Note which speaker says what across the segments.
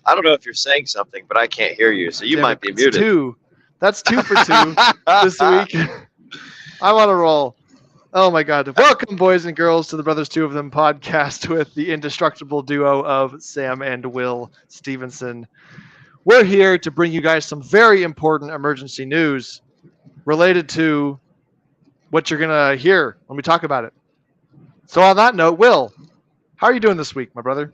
Speaker 1: I don't know if you're saying something, but I can't hear you, so you
Speaker 2: Damn
Speaker 1: might
Speaker 2: it,
Speaker 1: be
Speaker 2: that's
Speaker 1: muted.
Speaker 2: two. That's 2 for 2 this week. I'm on a roll. Oh my God. Welcome, boys and girls, to the Brothers Two of Them podcast with the indestructible duo of Sam and Will Stevenson. We're here to bring you guys some very important emergency news related to what you're going to hear when we talk about it. So, on that note, Will, how are you doing this week, my brother?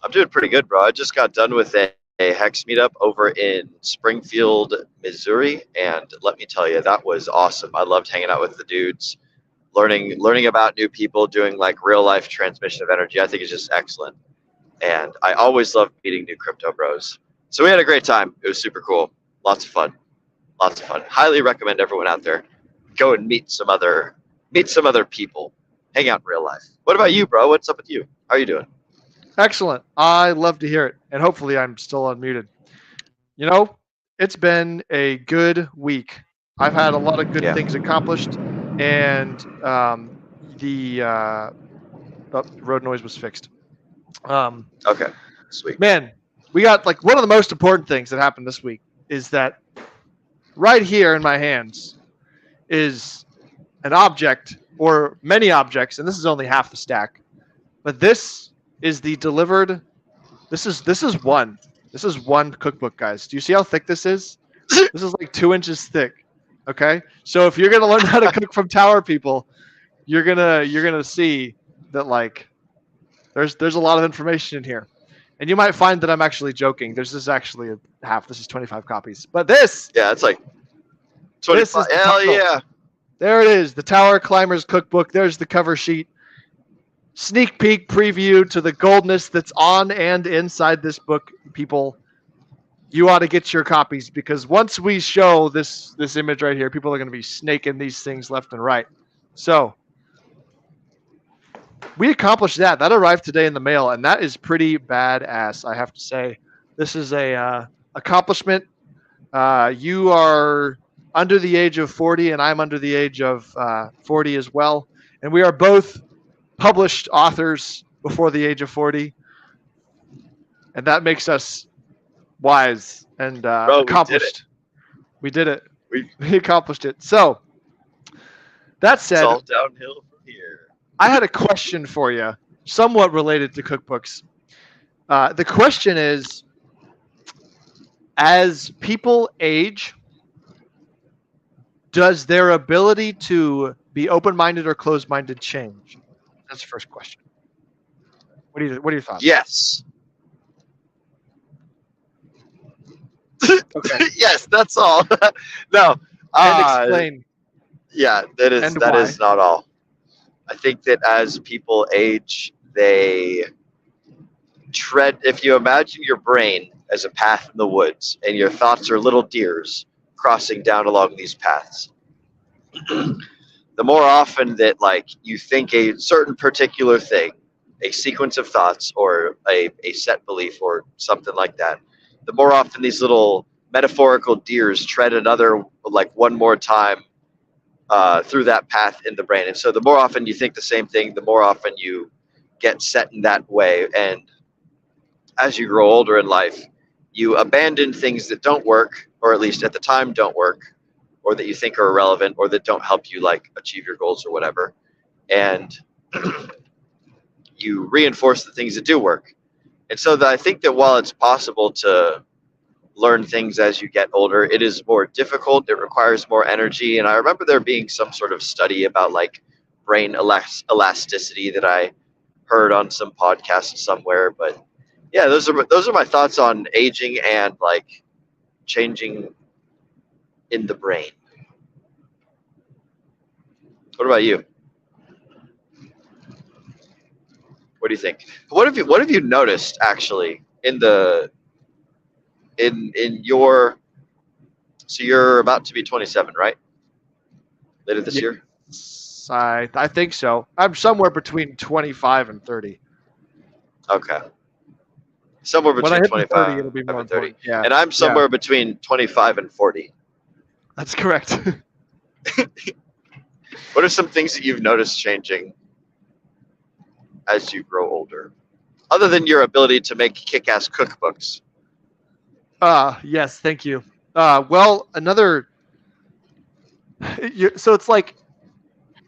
Speaker 1: I'm doing pretty good, bro. I just got done with a Hex meetup over in Springfield, Missouri, and let me tell you, that was awesome. I loved hanging out with the dudes, learning about new people, doing like real life transmission of energy. I think it's just excellent, and I always love meeting new crypto bros. So we had a great time. It was super cool. Lots of fun. Lots of fun. Highly recommend everyone out there go and meet some other people. Hang out in real life. What about you, bro? What's up with you? How are you doing?
Speaker 2: Excellent. I love to hear it. And hopefully, I'm still unmuted. You know, it's been a good week. I've had a lot of good
Speaker 1: Yeah.
Speaker 2: things accomplished, and the road noise was fixed. Um,
Speaker 1: Okay. Sweet.
Speaker 2: man, we got like one of the most important things that happened this week is that right here in my hands is an object or many objects, and this is only half the stack. But this is the delivered. This is one. This is one cookbook, guys. Do you see how thick this is? This is like 2 inches thick. Okay, so if you're gonna learn how to cook from Tower People, you're gonna see that like there's a lot of information in here, and you might find that I'm actually joking. This is actually a half. This is 25 copies, but
Speaker 1: Yeah, it's like
Speaker 2: this
Speaker 1: 25.
Speaker 2: is the
Speaker 1: Hell
Speaker 2: title.
Speaker 1: yeah.
Speaker 2: There it is, the Tower Climbers Cookbook. There's the cover sheet. Sneak peek preview to the goldness that's on and inside this book, people. You ought to get your copies because once we show this image right here, people are going to be snaking these things left and right. So we accomplished that. That arrived today in the mail, and that is pretty badass, I have to say. This is a accomplishment. You are under the age of 40, and I'm under the age of 40 as well, and we are both published authors before the age of 40, and that makes us wise and
Speaker 1: Bro, we did it.
Speaker 2: accomplished. We did it.
Speaker 1: We
Speaker 2: We accomplished it. So that
Speaker 1: It's
Speaker 2: said,
Speaker 1: all downhill from here.
Speaker 2: I had a question for you, somewhat related to cookbooks. The question is, as people age, does their ability to be open-minded or closed-minded change? That's the first question. What are your thoughts?
Speaker 1: Yes.
Speaker 2: Okay.
Speaker 1: Yes, that's all. No.
Speaker 2: And explain
Speaker 1: Yeah,
Speaker 2: and
Speaker 1: that
Speaker 2: why.
Speaker 1: is not all. I think that as people age, they tread, if you imagine your brain as a path in the woods and your thoughts are little deers crossing down along these paths, the more often that like you think a certain particular thing, a sequence of thoughts or a set belief or something like that, the more often these little metaphorical deers tread another like one more time through that path in the brain. And so the more often you think the same thing, the more often you get set in that way. And as you grow older in life, you abandon things that don't work, or at least at the time don't work, or that you think are irrelevant, or that don't help you like achieve your goals or whatever. And you reinforce the things that do work. And so I think that while it's possible to learn things as you get older, it is more difficult. It requires more energy. And I remember there being some sort of study about like brain elasticity that I heard on some podcast somewhere. But yeah, those are my thoughts on aging and like changing in the brain. What about you? What do you think? What have you noticed actually in the in your, so you're about to be 27, right? Later this year?
Speaker 2: Yes, I think so. I'm somewhere between 25 and 30.
Speaker 1: Okay. Somewhere
Speaker 2: When I
Speaker 1: between
Speaker 2: hit the 30,
Speaker 1: 25
Speaker 2: it'll be more
Speaker 1: and 30.
Speaker 2: important. Yeah,
Speaker 1: And I'm
Speaker 2: yeah,
Speaker 1: somewhere between 25 and 40.
Speaker 2: that's correct.
Speaker 1: What are some things that you've noticed changing as you grow older? other than your ability to make kick-ass cookbooks.
Speaker 2: Yes, thank you. Well, another. So it's like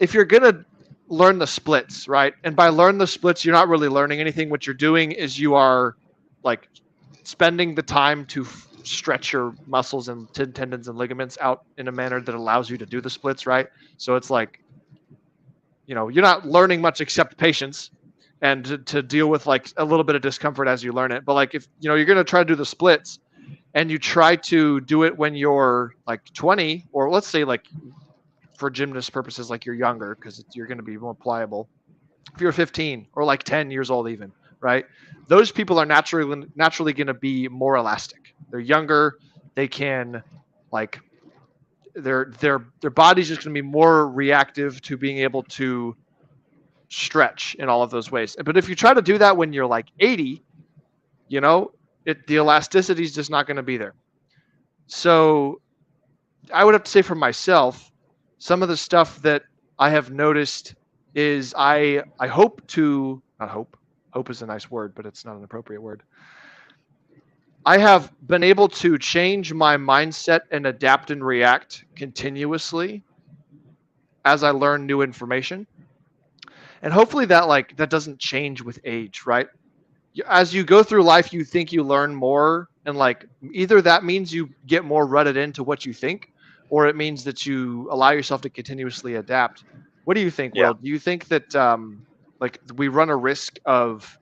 Speaker 2: if you're gonna learn the splits, right? And by learn the splits, you're not really learning anything. What you're doing is you are like spending the time to stretch your muscles and tendons and ligaments out in a manner that allows you to do the splits, right? So it's like, you're not learning much except patience and to deal with like a little bit of discomfort as you learn it. But like if you're gonna try to do the splits and you try to do it when you're like 20, or let's say like for gymnast purposes, like you're younger because you're going to be more pliable. If you're 15 or like 10 years old, even, right? Those people are naturally going to be more elastic. They're younger. They can like their body's just going to be more reactive to being able to stretch in all of those ways. But if you try to do that when you're like 80, the elasticity is just not going to be there. So I would have to say for myself, some of the stuff that I have noticed is I hope to, not hope is a nice word, but it's not an appropriate word. I have been able to change my mindset and adapt and react continuously as I learn new information. And hopefully that doesn't change with age, right? As you go through life, you think you learn more, and like either that means you get more rutted into what you think, or it means that you allow yourself to continuously adapt. What do you think, Will? Do you think that like we run a risk of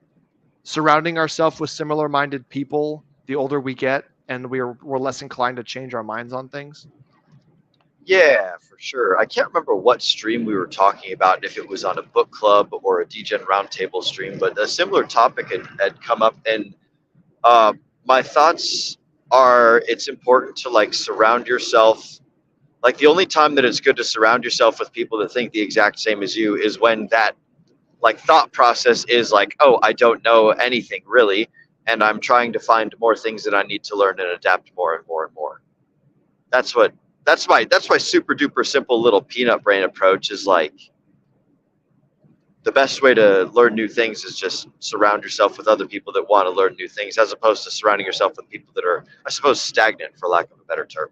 Speaker 2: surrounding ourselves with similar-minded people the older we get, and we're less inclined to change our minds on things?
Speaker 1: Yeah, for sure. I can't remember what stream we were talking about, if it was on a book club or a DGen Roundtable stream, but a similar topic had come up, and my thoughts are it's important to like surround yourself. Like the only time that it's good to surround yourself with people that think the exact same as you is when that like thought process is like, oh, I don't know anything really, and I'm trying to find more things that I need to learn and adapt more and more and more. That's my super duper simple little peanut brain approach is like the best way to learn new things is just surround yourself with other people that want to learn new things, as opposed to surrounding yourself with people that are, I suppose, stagnant, for lack of a better term.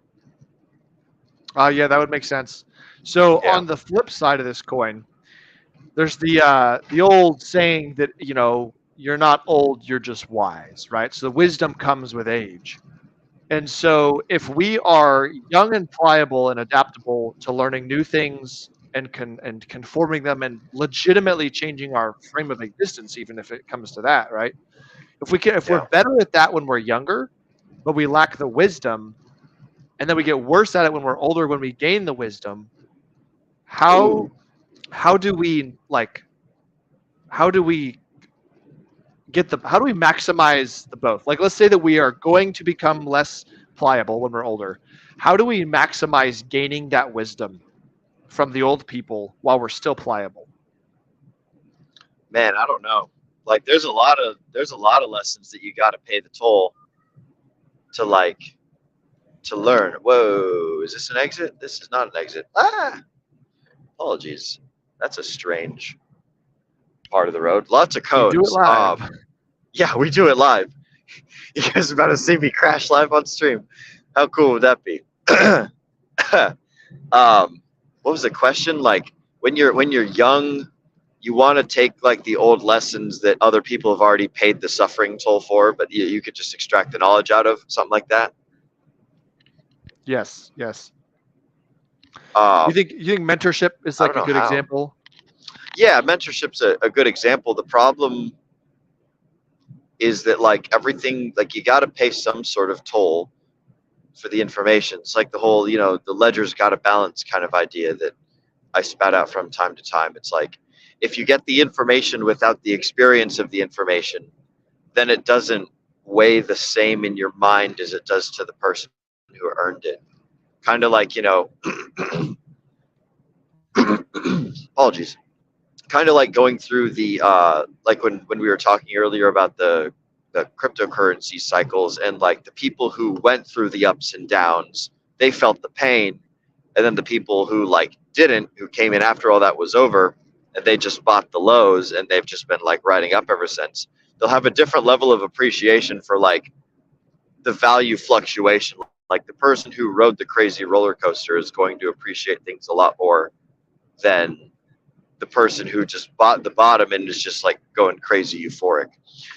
Speaker 2: Yeah, that would make sense. So on the flip side of this coin, there's the old saying that you're not old, you're just wise, right? So the wisdom comes with age. And so if we are young and pliable and adaptable to learning new things and conforming them and legitimately changing our frame of existence, even if it comes to that, right? If we're better at that when we're younger, but we lack the wisdom, and then we get worse at it when we're older when we gain the wisdom, how do we maximize the both? Like, let's say that we are going to become less pliable when we're older. How do we maximize gaining that wisdom from the old people while we're still pliable?
Speaker 1: Man, I don't know. Like, there's a lot of lessons that you got to pay the toll to learn. Whoa, is this an exit? This is not an exit. Apologies. That's a strange part of the road. Lots of cones.
Speaker 2: We do it live.
Speaker 1: Yeah, we do it live. You guys are about to see me crash live on stream. How cool would that be? What was the question? Like when you're young, you want to take like the old lessons that other people have already paid the suffering toll for, but you could just extract the knowledge out of, something like that.
Speaker 2: Yes. You think mentorship is like a good example?
Speaker 1: Yeah, mentorship's a good example. The problem is that like everything, like you got to pay some sort of toll for the information. It's like the whole, the ledger's got to balance kind of idea that I spat out from time to time. It's like if you get the information without the experience of the information, then it doesn't weigh the same in your mind as it does to the person who earned it. Kind of like, apologies. Kind of like going through the like when we were talking earlier about the cryptocurrency cycles, and like the people who went through the ups and downs, they felt the pain, and then the people who like didn't, who came in after all that was over, and they just bought the lows, and they've just been like riding up ever since. they'll have a different level of appreciation for like the value fluctuation. Like the person who rode the crazy roller coaster is going to appreciate things a lot more than the person who just bought the bottom and is just like going crazy euphoric.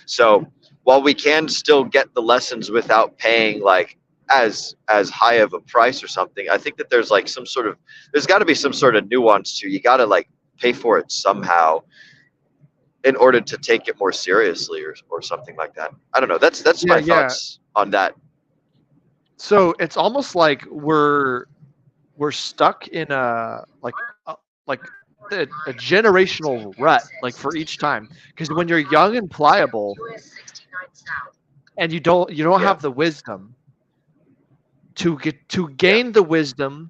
Speaker 1: So while we can still get the lessons without paying like as high of a price or something, I think that there's like there's got to be some sort of nuance to, you got to like pay for it somehow in order to take it more seriously, or something like that. I don't know. That's my thoughts on that.
Speaker 2: So it's almost like we're stuck in like a generational rut, like for each time, because when you're young and pliable and you don't have the wisdom to gain the wisdom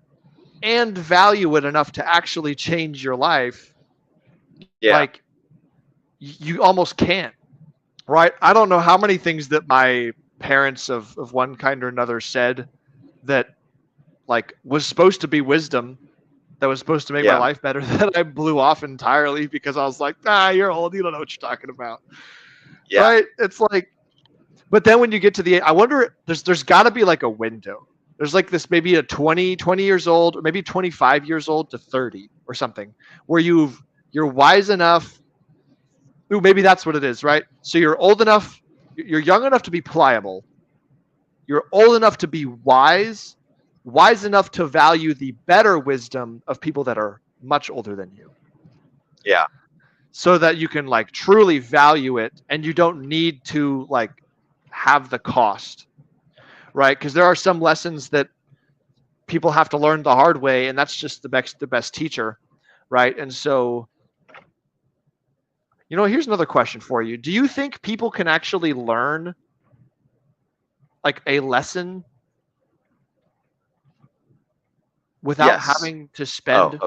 Speaker 2: and value it enough to actually change your life, like you almost can't, right? I don't know how many things that my parents of one kind or another said that like was supposed to be wisdom, that was supposed to make my life better, that I blew off entirely because I was like, you're old, you don't know what you're talking about. Right? It's like, but then when you get to I wonder, there's got to be like a window. There's like this, maybe a 20 years old, or maybe 25 years old to 30 or something, where you're wise enough. Ooh, maybe that's what it is, right? So you're old enough, you're young enough to be pliable. You're old enough to be wise enough to value the better wisdom of people that are much older than you.
Speaker 1: Yeah.
Speaker 2: So that you can like truly value it, and you don't need to like have the cost, right? Because there are some lessons that people have to learn the hard way, and that's just the best teacher, right? And so, here's another question for you. Do you think people can actually learn like a lesson without having to spend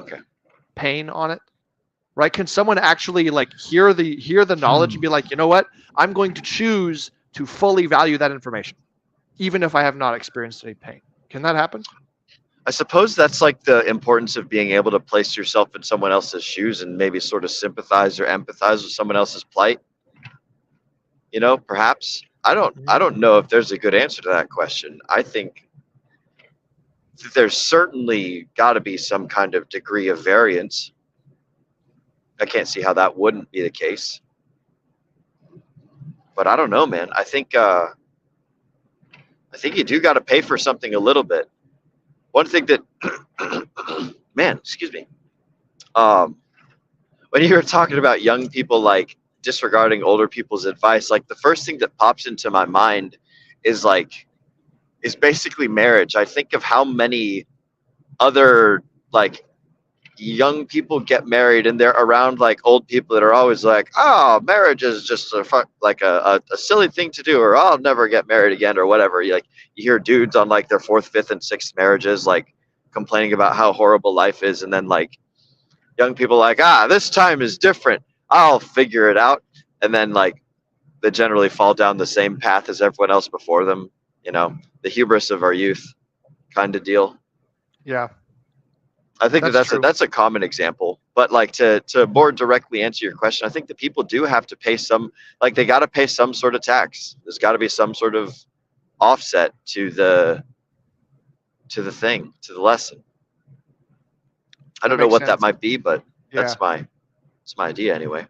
Speaker 2: pain on it? Right? Can someone actually like hear the knowledge and be like, you know what? I'm going to choose to fully value that information, even if I have not experienced any pain. Can that happen?
Speaker 1: I suppose that's like the importance of being able to place yourself in someone else's shoes and maybe sort of sympathize or empathize with someone else's plight. Perhaps. I don't know if there's a good answer to that question. I think there's certainly got to be some kind of degree of variance. I can't see how that wouldn't be the case. But I don't know, man. I think you do got to pay for something a little bit. One thing that, man, excuse me. When you were talking about young people like disregarding older people's advice, like the first thing that pops into my mind is basically marriage. I think of how many other like young people get married and they're around like old people that are always like, oh, marriage is just a silly thing to do, or I'll never get married again, or whatever. You hear dudes on like their 4th, 5th, and 6th marriages like complaining about how horrible life is, and then like young people like, this time is different, I'll figure it out, and then like they generally fall down the same path as everyone else before them. The hubris of our youth kind of deal.
Speaker 2: Yeah.
Speaker 1: I think that's a common example, but like to more directly answer your question, I think that people do have to pay they got to pay some sort of tax. There's got to be some sort of offset to the lesson. I don't know what that might be, but that's my idea anyway.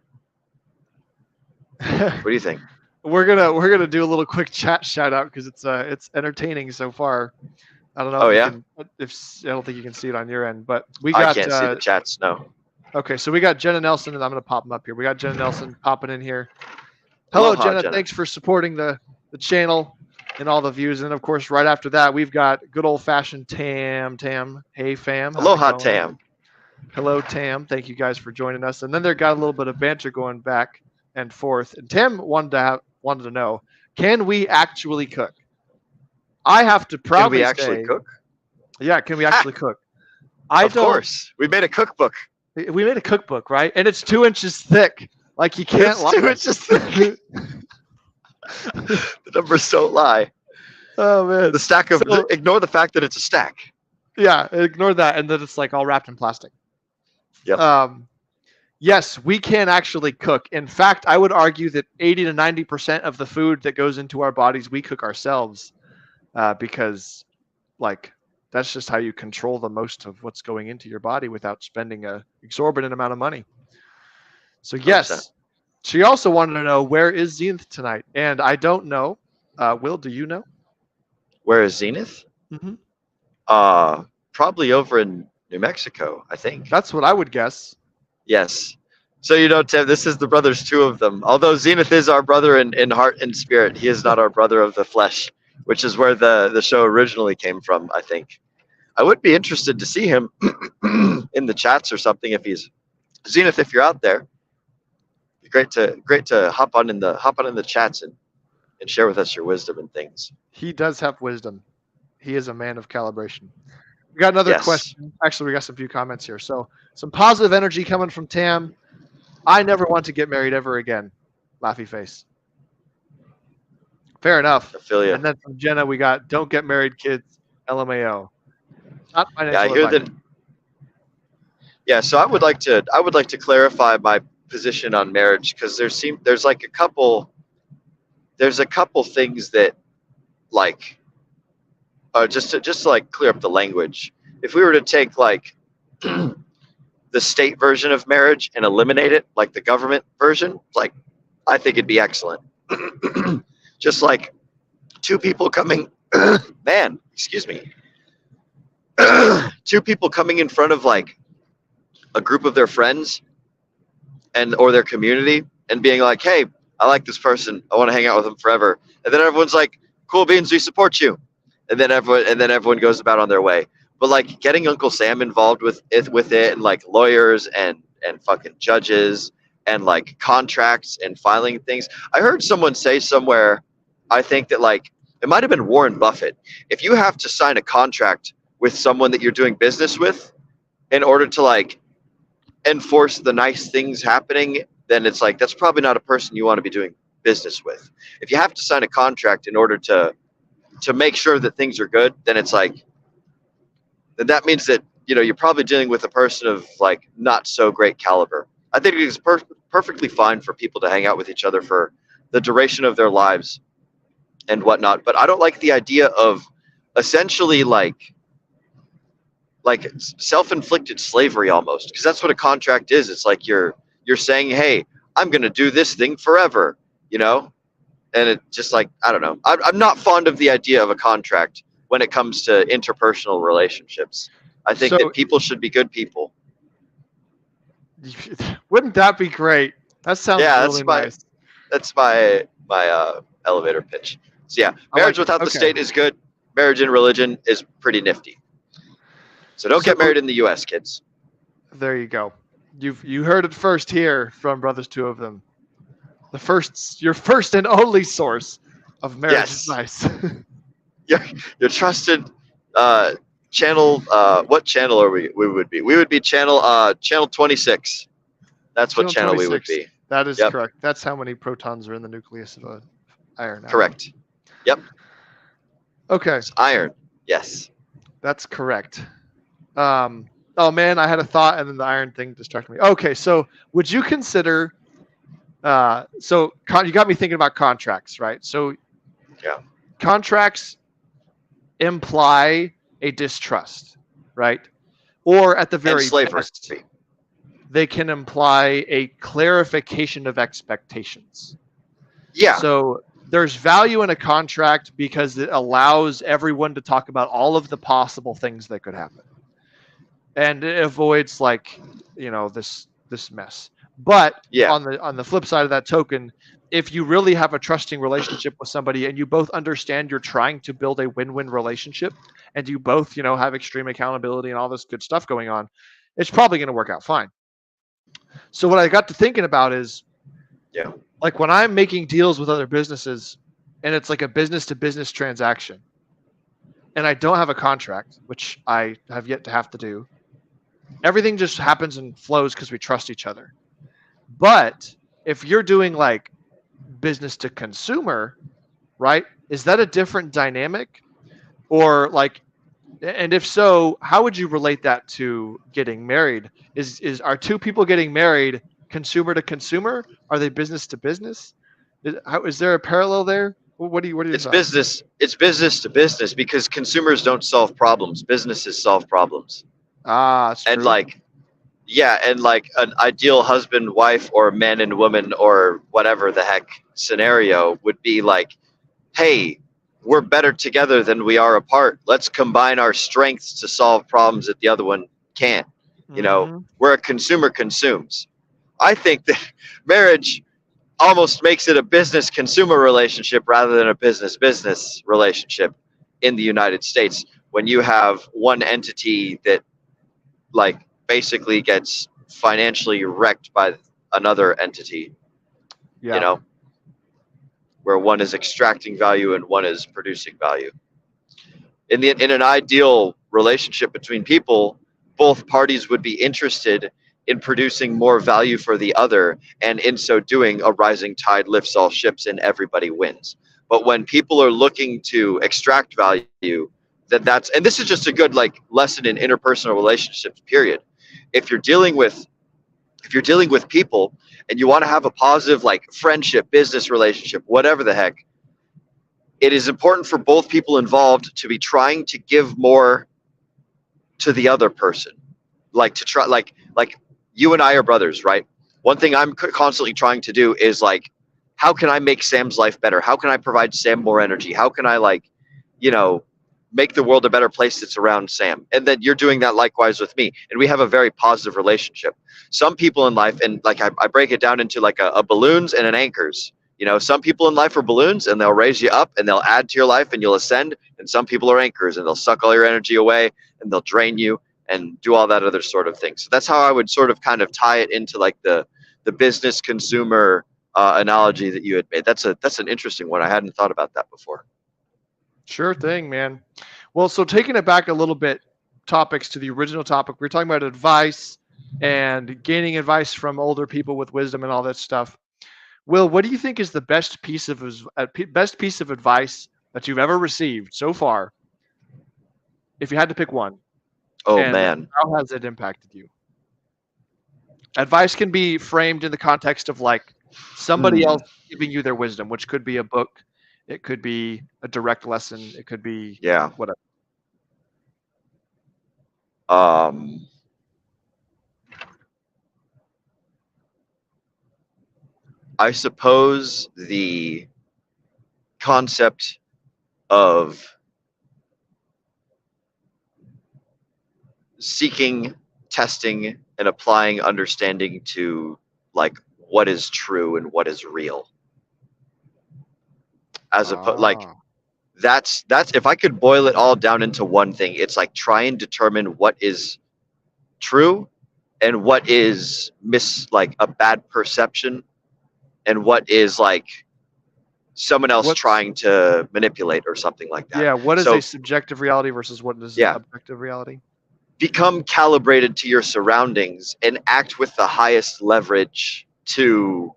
Speaker 1: What do you think?
Speaker 2: We're gonna do a little quick chat shout out because it's entertaining so far. I don't know.
Speaker 1: Oh,
Speaker 2: I don't think you can see it on your end, but
Speaker 1: I can't see the chats. No.
Speaker 2: Okay, so we got Jenna Nelson, and I'm going to pop them up here. We got Jenna Nelson popping in here. Hello, Jenna. Thanks for supporting the channel and all the views. And of course, right after that, we've got good old fashioned Tam. Hey, fam.
Speaker 1: Aloha, Tam.
Speaker 2: Hello, Tam. Thank you guys for joining us. And then there got a little bit of banter going back and forth. And Tam wanted to know, can we actually cook? I have to proudly say.
Speaker 1: Can we actually cook?
Speaker 2: Yeah, can we actually cook?
Speaker 1: Of course. We made a cookbook.
Speaker 2: We made a cookbook, right? And it's 2 inches thick. Like you can't lie.
Speaker 1: 2 inches thick. The numbers don't lie.
Speaker 2: Oh man.
Speaker 1: The stack of ignore the fact that it's a stack.
Speaker 2: Yeah, ignore that, and then it's like all wrapped in plastic.
Speaker 1: Yep.
Speaker 2: Yes, we can actually cook. In fact, I would argue that 80 to 90% of the food that goes into our bodies, we cook ourselves because, like, that's just how you control the most of what's going into your body without spending a exorbitant amount of money. So
Speaker 1: 100%.
Speaker 2: yes, she also wanted to know where is Zenith tonight, and I don't know. Will, do you know?
Speaker 1: Where is Zenith?
Speaker 2: Hmm.
Speaker 1: Probably over in New Mexico, I think.
Speaker 2: That's what I would guess.
Speaker 1: Yes. So Tim, this is the brothers, two of them. Although Zenith is our brother in heart and spirit, he is not our brother of the flesh, which is where the show originally came from, I think. I would be interested to see him in the chats or something if he's Zenith. If you're out there, great to hop on in the chats and share with us your wisdom and things.
Speaker 2: He does have wisdom. He is a man of calibration. We got another question. Actually, we got some few comments here. So some positive energy coming from Tam. I never want to get married ever again. Laughy face. Fair enough.
Speaker 1: Affiliate.
Speaker 2: And then from Jenna, we got don't get married, kids. LMAO. Not financial
Speaker 1: I hear
Speaker 2: advice.
Speaker 1: that. Yeah, so I would like to clarify my position on marriage because there's a couple things that like just to like clear up the language. If we were to take like the state version of marriage and eliminate it, like the government version, like I think it'd be excellent. Just like two people coming, man, excuse me, two people coming in front of like a group of their friends or their community and being like, hey, I like this person, I want to hang out with them forever, and then everyone's like, cool beans, we support you, and then everyone goes about on their way. But like getting Uncle Sam involved with it and like lawyers and fucking judges and like contracts and filing things. I heard someone say somewhere, I think that like it might have been Warren Buffett, if you have to sign a contract with someone that you're doing business with in order to like enforce the nice things happening, then it's like that's probably not a person you want to be doing business with. If you have to sign a contract in order to make sure that things are good, then it's like then that means that you're probably dealing with a person of like not so great caliber. I think it's perfectly fine for people to hang out with each other for the duration of their lives and whatnot, but I don't like the idea of essentially like self-inflicted slavery almost, because that's what a contract is. It's like you're saying, hey, I'm going to do this thing forever, and it just like, I don't know. I'm not fond of the idea of a contract when it comes to interpersonal relationships. I think that people should be good people.
Speaker 2: Wouldn't that be great? That sounds really nice.
Speaker 1: That's my elevator pitch. So yeah, marriage without the state is good. Marriage in religion is pretty nifty. So don't get married in the U.S., kids.
Speaker 2: There you go. You heard it first here from Brothers Two of Them. Your first and only source of marriage advice.
Speaker 1: Your trusted channel. What channel are we? We would be. We would be channel 26. That's what channel 26. We would be.
Speaker 2: That is correct. That's how many protons are in the nucleus of an iron atom.
Speaker 1: Correct. Yep.
Speaker 2: Okay.
Speaker 1: It's iron. Yes.
Speaker 2: That's correct. Oh man, I had a thought and then the iron thing distracted me. Okay, so would you consider? You got me thinking about contracts, right? So,
Speaker 1: yeah,
Speaker 2: contracts imply a distrust, right? Or at the very best, they can imply a clarification of expectations.
Speaker 1: Yeah.
Speaker 2: So there's value in a contract because it allows everyone to talk about all of the possible things that could happen. And it avoids this mess. But on the flip side of that token, if you really have a trusting relationship with somebody and you both understand you're trying to build a win-win relationship and you both, have extreme accountability and all this good stuff going on, it's probably going to work out fine. So what I got to thinking about is, like when I'm making deals with other businesses and it's like a business to business transaction and I don't have a contract, which I have yet to have to do, everything just happens and flows because we trust each other. But if you're doing like business to consumer, right? Is that a different dynamic? Or like, and if so, how would you relate that to getting married? Are two people getting married consumer to consumer? Are they business to business? Is there a parallel there? What are your
Speaker 1: It's
Speaker 2: thoughts?
Speaker 1: business. It's business to business because consumers don't solve problems. Businesses solve problems.
Speaker 2: Ah, it's
Speaker 1: And
Speaker 2: true.
Speaker 1: like, yeah, and like an ideal husband, wife, or man and woman, or whatever the heck scenario would be like, hey, we're better together than we are apart. Let's combine our strengths to solve problems that the other one can't. You know,
Speaker 2: Hmm.
Speaker 1: where a consumer consumes. I think that marriage almost makes it a business consumer relationship rather than a business business relationship in the United States when you have one entity that like basically gets financially wrecked by another entity, you
Speaker 2: Yeah.
Speaker 1: know, where one is extracting value and one is producing value. In an ideal relationship between people, both parties would be interested in producing more value for the other, and in so doing, a rising tide lifts all ships and everybody wins. But when people are looking to extract value, that's and this is just a good like lesson in interpersonal relationships. Period. If you're dealing with if you're dealing with people and you want to have a positive like friendship, business relationship, whatever the heck, it is important for both people involved to be trying to give more to the other person, like to try like you and I are brothers, right? One thing I'm constantly trying to do is like, how can I make Sam's life better? How can I provide Sam more energy? How can I like, you know, make the world a better place that's around Sam? And then you're doing that likewise with me, and we have a very positive relationship. Some people in life, and like I break it down into like a balloons and an anchors. You know, some people in life are balloons and they'll raise you up and they'll add to your life and you'll ascend, and some people are anchors and they'll suck all your energy away and they'll drain you and do all that other sort of thing. So that's how I would sort of kind of tie it into like the business consumer analogy that you had made. That's an interesting one. I hadn't thought about that before.
Speaker 2: Sure thing, man. Well, so taking it back a little bit, topics to the original topic, we are talking about advice and gaining advice from older people with wisdom and all that stuff. Will, what do you think is the best piece of advice that you've ever received so far, if you had to pick one,
Speaker 1: Oh
Speaker 2: and
Speaker 1: man.
Speaker 2: how has it impacted you? Advice can be framed in the context of like somebody
Speaker 1: Hmm.
Speaker 2: else giving you their wisdom, which could be a book, it could be a direct lesson, it could be
Speaker 1: Yeah.
Speaker 2: whatever.
Speaker 1: Um, I suppose the concept of seeking, testing, and applying understanding to like what is true and what is real. As a like
Speaker 2: Ah,
Speaker 1: that's if I could boil it all down into one thing, it's like try and determine what is true and what is like a bad perception and what is like someone else
Speaker 2: what's
Speaker 1: trying to manipulate or something like that.
Speaker 2: yeah, what is a
Speaker 1: So
Speaker 2: subjective reality versus what is
Speaker 1: yeah,
Speaker 2: objective reality?
Speaker 1: become calibrated to your surroundings and act with the highest leverage to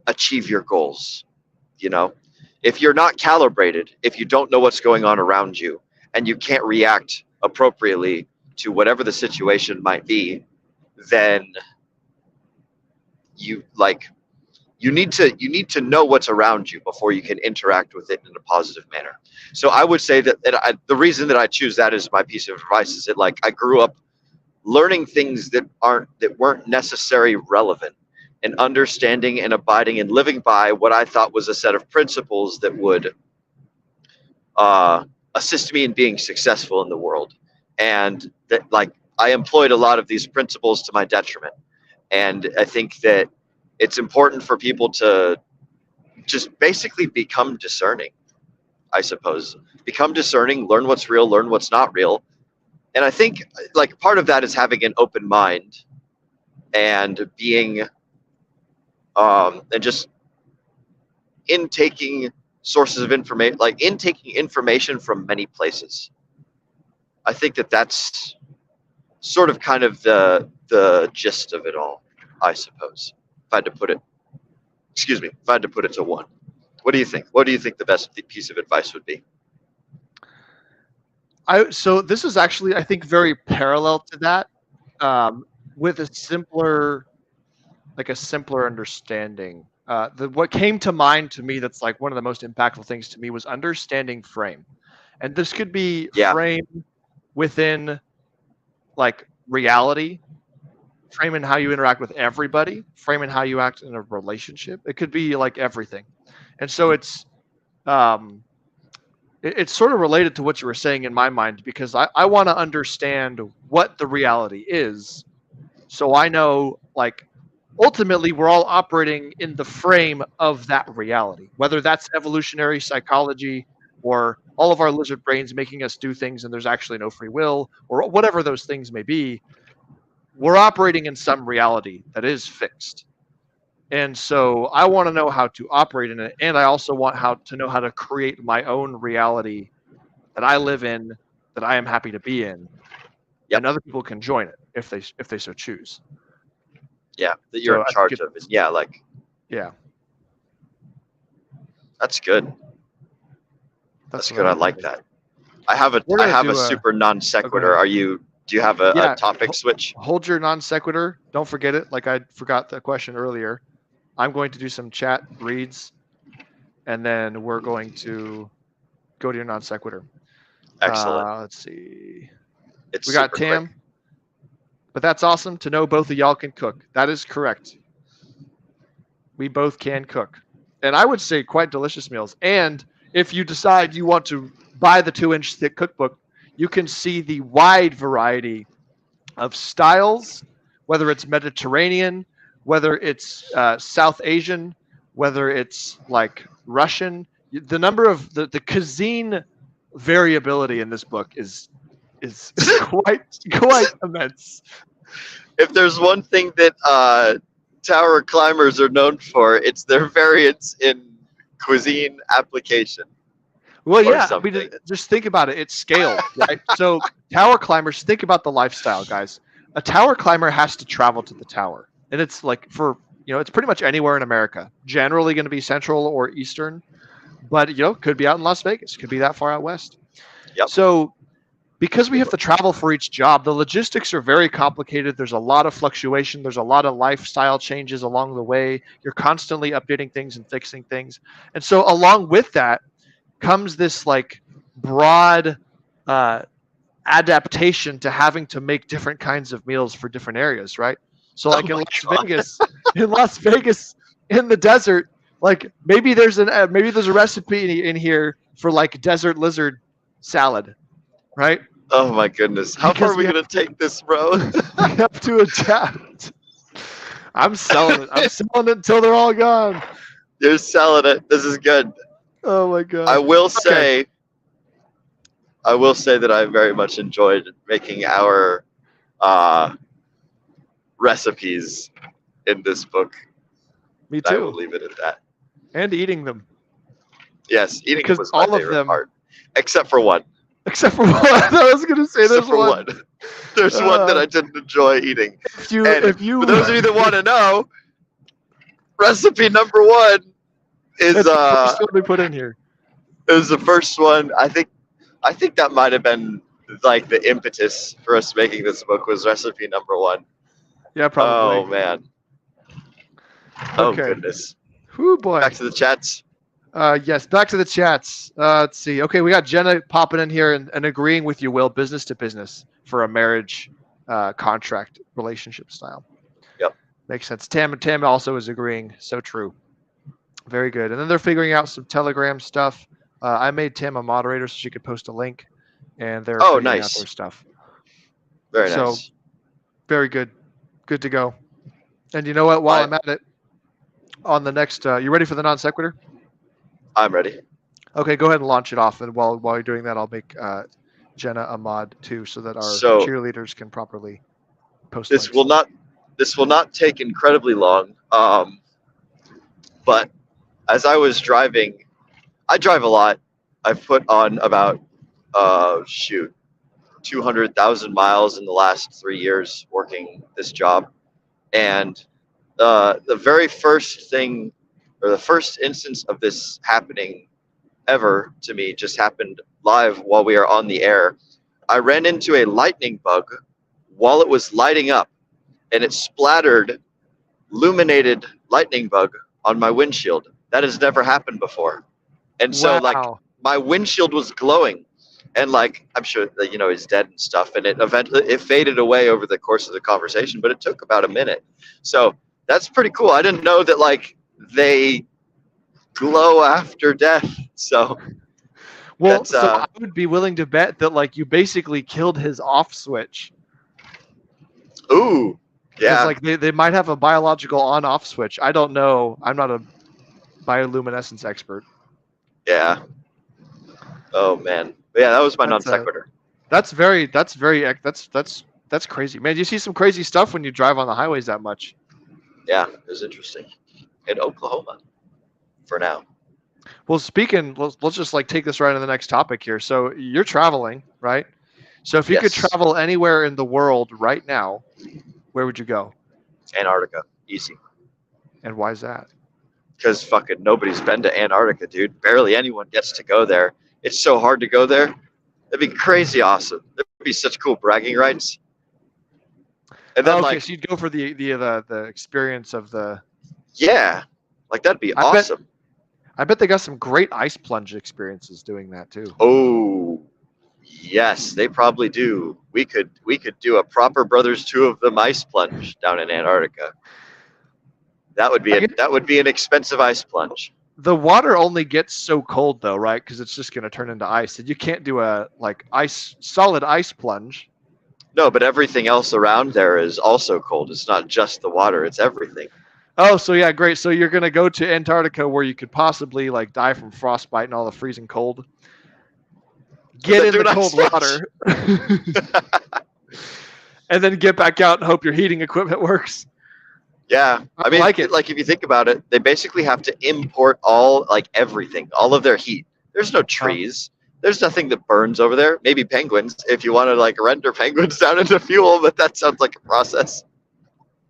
Speaker 1: achieve your goals. You know, if you're not calibrated, if you don't know what's going on around you and you can't react appropriately to whatever the situation might be, then you like you need to know what's around you before you can interact with it in a positive manner. So I would say that the reason that I choose that as my piece of advice is that like I grew up learning things that weren't necessarily relevant and understanding and abiding and living by what I thought was a set of principles that would uh, assist me in being successful in the world, and that like I employed a lot of these principles to my detriment. And I think that it's important for people to just basically become discerning, I suppose. Become discerning, learn what's real, learn what's not real. And I think like part of that is having an open mind and being and just intaking sources of information, like intaking information from many places. I think that that's sort of kind of the gist of it all, I suppose. If I had to put it, excuse me, if I had to put it to one. What do you think? What do you think the best piece of advice would be?
Speaker 2: So this is actually, I think, very parallel to that. Um, with a simpler understanding. What came to mind to me that's like one of the most impactful things to me was understanding frame, and this could be
Speaker 1: Yeah.
Speaker 2: frame within like reality, frame in how you interact with everybody, frame in how you act in a relationship. It could be like everything, and so um, it's sort of related to what you were saying in my mind because I want to understand what the reality is, so I know like ultimately we're all operating in the frame of that reality, whether that's evolutionary psychology or all of our lizard brains making us do things and there's actually no free will or whatever those things may be. We're operating in some reality that is fixed. And so I want to know how to operate in it, and I also want to know how to create my own reality that I live in, that I am happy to be in, and other people can join it if they so choose.
Speaker 1: Yeah, that you're in charge of it. Yeah, like.
Speaker 2: Yeah.
Speaker 1: That's good. That's good. I like that. I have a super non sequitur. Do you have a topic switch?
Speaker 2: Hold your non sequitur. Don't forget it. Like I forgot the question earlier. I'm going to do some chat reads, and then we're going to go to your non sequitur.
Speaker 1: Excellent.
Speaker 2: Let's see.
Speaker 1: We
Speaker 2: got Tam. Quick. But that's awesome to know both of y'all can cook. That is correct. We both can cook. And I would say quite delicious meals. And if you decide you want to buy the 2-inch thick cookbook, you can see the wide variety of styles, whether it's Mediterranean, whether it's South Asian, whether it's like Russian. The number of the cuisine variability in this book is quite immense.
Speaker 1: If there's one thing that tower climbers are known for, it's their variance in cuisine application.
Speaker 2: Well, yeah, I mean, just think about it. It's scaled, right? So tower climbers, think about the lifestyle, guys. A tower climber has to travel to the tower. And it's like it's pretty much anywhere in America. Generally going to be central or eastern. But, could be out in Las Vegas. Could be that far out west.
Speaker 1: Yep.
Speaker 2: So because we have to travel for each job, the logistics are very complicated. There's a lot of fluctuation. There's a lot of lifestyle changes along the way. You're constantly updating things and fixing things. And so along with that comes this like broad adaptation to having to make different kinds of meals for different areas, right? So like in Las Vegas, in the desert, like maybe there's a recipe in here for like desert lizard salad, right?
Speaker 1: Oh my goodness. How far are we going to take this, bro?
Speaker 2: We have to adapt. I'm selling it. I'm selling it until they're all gone.
Speaker 1: You're selling it. This is good.
Speaker 2: Oh my God.
Speaker 1: I will say that I very much enjoyed making our recipes in this book.
Speaker 2: Me too.
Speaker 1: I will leave it at that.
Speaker 2: And eating them.
Speaker 1: Yes, eating them was my favorite part. Except for one.
Speaker 2: Except for one. I was going to say there's one.
Speaker 1: There's one that I didn't enjoy eating. For those of you that want to know, recipe number one is
Speaker 2: we put in here.
Speaker 1: Is the first one. I think that might have been like the impetus for us making this book was recipe number one.
Speaker 2: Yeah, probably.
Speaker 1: Oh man. Oh goodness.
Speaker 2: Whoo boy.
Speaker 1: Back to the chats.
Speaker 2: Yes, back to the chats. Let's see. Okay, we got Jenna popping in here and agreeing with you, Will, business to business for a marriage contract relationship style.
Speaker 1: Yep.
Speaker 2: Makes sense. Tam also is agreeing. So true. Very good. And then they're figuring out some Telegram stuff. I made Tam a moderator so she could post a link, and they're figuring out their stuff.
Speaker 1: Very nice.
Speaker 2: So, very good. Good to go. And you know what? While I'm at it, on the next, you ready for the non sequitur?
Speaker 1: I'm ready.
Speaker 2: Okay, go ahead and launch it off. And while you're doing that, I'll make Jenna a mod too, so that our cheerleaders can properly post.
Speaker 1: This will not take incredibly long. But as I was driving, I drive a lot. I've put on about 200,000 miles in the last 3 years working this job, and the very first thing, or the first instance of this happening ever to me, just happened live while we are on the air. I ran into a lightning bug while it was lighting up, and it splattered illuminated lightning bug on my windshield. That has never happened before. And so like
Speaker 2: Wow.
Speaker 1: my windshield was glowing, and like I'm sure that he's dead and stuff, and it faded away over the course of the conversation, but it took about a minute. So that's pretty cool. I didn't know that like they glow after death. So
Speaker 2: Well,
Speaker 1: that's
Speaker 2: so I would be willing to bet that like you basically killed his off switch.
Speaker 1: ooh,
Speaker 2: Because
Speaker 1: yeah,
Speaker 2: like they might have a biological on-off switch. I don't know. I'm not a bioluminescence expert.
Speaker 1: yeah. Oh man, yeah, that was my non
Speaker 2: That's
Speaker 1: sequitur.
Speaker 2: that's crazy, man. You see some crazy stuff when you drive on the highways that much.
Speaker 1: Yeah, it was interesting. In Oklahoma, for now.
Speaker 2: Well, speaking, let's just like take this right to the next topic here. So you're traveling, right? So if you could
Speaker 1: Yes.
Speaker 2: travel anywhere in the world right now, where would you go?
Speaker 1: Antarctica, easy.
Speaker 2: And why is that?
Speaker 1: Because fucking nobody's been to Antarctica, dude. Barely anyone gets to go there. It's so hard to go there. It'd be crazy awesome. There'd be such cool bragging rights. And then
Speaker 2: Okay,
Speaker 1: like,
Speaker 2: so you'd go for the experience of the.
Speaker 1: yeah, like that'd be
Speaker 2: I bet-
Speaker 1: awesome.
Speaker 2: I bet they got some great ice plunge experiences doing that too.
Speaker 1: Oh, yes, they probably do. We could do a proper Brothers 2 of them ice plunge down in Antarctica. That would be an expensive ice plunge.
Speaker 2: The water only gets so cold though, right? Because it's just going to turn into ice, and you can't do a like solid ice plunge.
Speaker 1: No, but everything else around there is also cold. It's not just the water; it's everything.
Speaker 2: Oh, so yeah, great. So you're going to go to Antarctica where you could possibly like die from frostbite and all the freezing cold. Get in the cold water. And then get back out and hope your heating equipment works.
Speaker 1: Yeah, I mean,
Speaker 2: like it.
Speaker 1: Like if you think about it, they basically have to import everything, all of their heat. There's no trees. There's nothing that burns over there. Maybe penguins, if you want to like render penguins down into fuel, but that sounds like a process.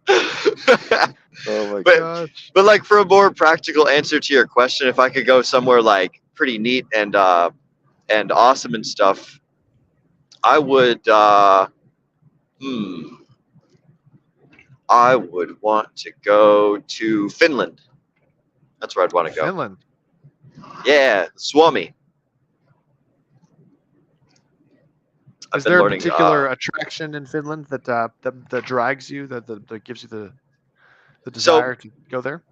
Speaker 2: Oh my
Speaker 1: But-
Speaker 2: gosh.
Speaker 1: But like for a more practical answer to your question, if I could go somewhere like pretty neat and awesome and stuff, I would I would want to go to Finland. That's where I'd want to go.
Speaker 2: Finland.
Speaker 1: Yeah, Suomi. I've
Speaker 2: Is
Speaker 1: been
Speaker 2: there a
Speaker 1: learning,
Speaker 2: particular attraction in Finland that drags you, that gives you the desire to go there?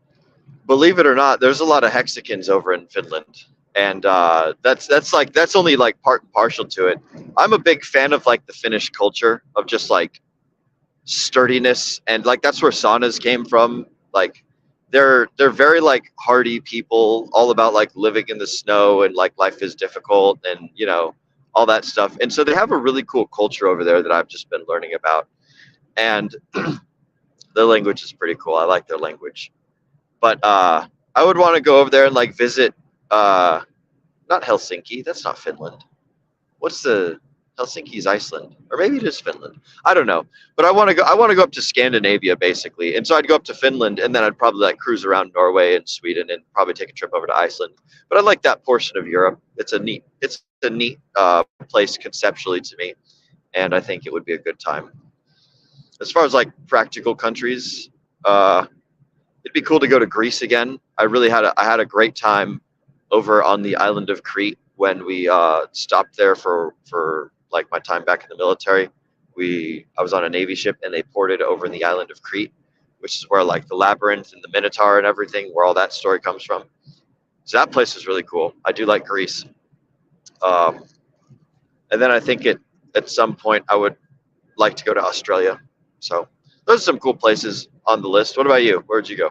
Speaker 1: believe it or not, there's a lot of Hexicans over in Finland, and that's only like part and partial to it. I'm a big fan of like the Finnish culture of just like sturdiness, and like that's where saunas came from. Like they're very like hardy people, all about like living in the snow and like life is difficult and all that stuff. And so they have a really cool culture over there that I've just been learning about, and their language is pretty cool. I like their language. But I would want to go over there and like visit not Helsinki. That's not Finland. What's the Helsinki's Iceland, or maybe it is Finland. I don't know. But I want to go up to Scandinavia basically. And so I'd go up to Finland, and then I'd probably like cruise around Norway and Sweden, and probably take a trip over to Iceland. But I like that portion of Europe. It's a neat place conceptually to me, and I think it would be a good time. As far as like practical countries, it'd be cool to go to Greece again. I had a great time over on the island of Crete when we stopped there for like my time back in the military. I was on a Navy ship, and they ported over in the island of Crete, which is where like the labyrinth and the Minotaur and everything, where all that story comes from. So that place is really cool. I do like Greece. And then I think at some point I would like to go to Australia. So those are some cool places on the list. What about you? Where'd you go?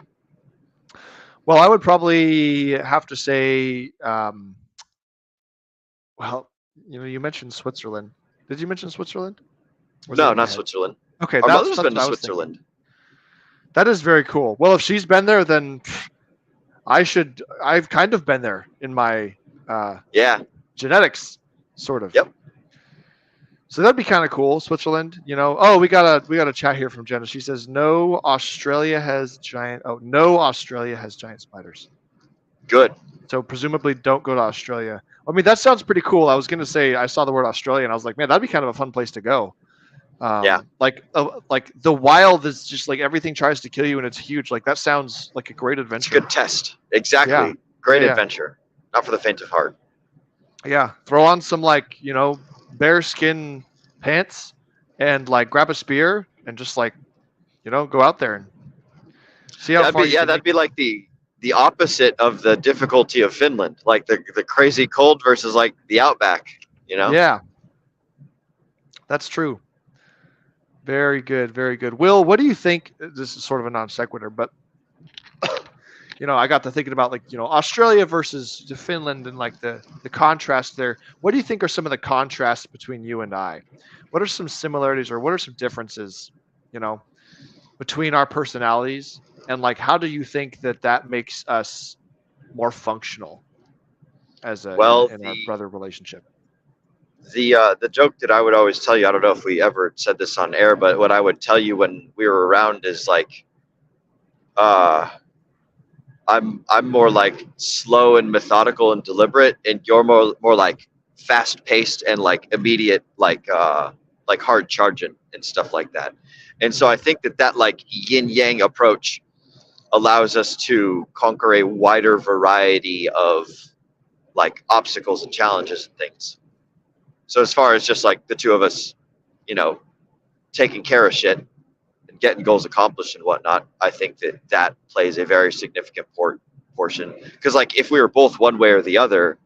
Speaker 2: Well, I would probably have to say, well, you mentioned Switzerland. Did you mention Switzerland? Was it
Speaker 1: No,
Speaker 2: in your
Speaker 1: not
Speaker 2: head?
Speaker 1: Switzerland.
Speaker 2: Okay,
Speaker 1: Our mother's
Speaker 2: that's
Speaker 1: been
Speaker 2: what I
Speaker 1: to
Speaker 2: was thinking.
Speaker 1: Switzerland.
Speaker 2: That is very cool. Well, if she's been there, then I've kind of been there in my
Speaker 1: Yeah.
Speaker 2: genetics, sort of.
Speaker 1: Yep.
Speaker 2: So that'd be kind of cool, Switzerland. Oh, we got a chat here from Jenna. She says no Australia has giant spiders.
Speaker 1: Good.
Speaker 2: So presumably don't go to Australia. I mean, that sounds pretty cool. I was gonna say I saw the word Australia and I was like, man, that'd be kind of a fun place to go.
Speaker 1: Yeah.
Speaker 2: Like the wild is just like everything tries to kill you and it's huge. Like that sounds like a great
Speaker 1: It's a
Speaker 2: adventure.
Speaker 1: good test. Exactly.
Speaker 2: Yeah.
Speaker 1: Great
Speaker 2: Yeah, yeah.
Speaker 1: adventure. Not for the faint of heart.
Speaker 2: Yeah, throw on some like bear skin pants and like grab a spear and just like go out there and see how far you can
Speaker 1: That'd
Speaker 2: make
Speaker 1: be
Speaker 2: it.
Speaker 1: like the opposite of the difficulty of Finland, like the crazy cold versus like the outback. You know.
Speaker 2: Yeah, that's true. Very good, very good. Will, what do you think? This is sort of a non sequitur, but I got to thinking about like Australia versus Finland and like the contrast there. What do you think are some of the contrasts between you and I? What are some similarities or what are some differences, you know, between our personalities, and like how do you think that makes us more functional as
Speaker 1: Well,
Speaker 2: in our brother relationship?
Speaker 1: the joke that I would always tell you, I don't know if we ever said this on air, but what I would tell you when we were around is like, uh, I'm more like slow and methodical and deliberate, and you're more like fast paced and like immediate, like hard charging and stuff like that. And so I
Speaker 2: Mhm.
Speaker 1: think that like yin yang approach allows us to conquer a wider variety of like obstacles and challenges and things. So as far as just like the two of us, you know, taking care of shit and getting goals accomplished and whatnot, I think that plays a very significant portion. Because like if we were both one way or the other,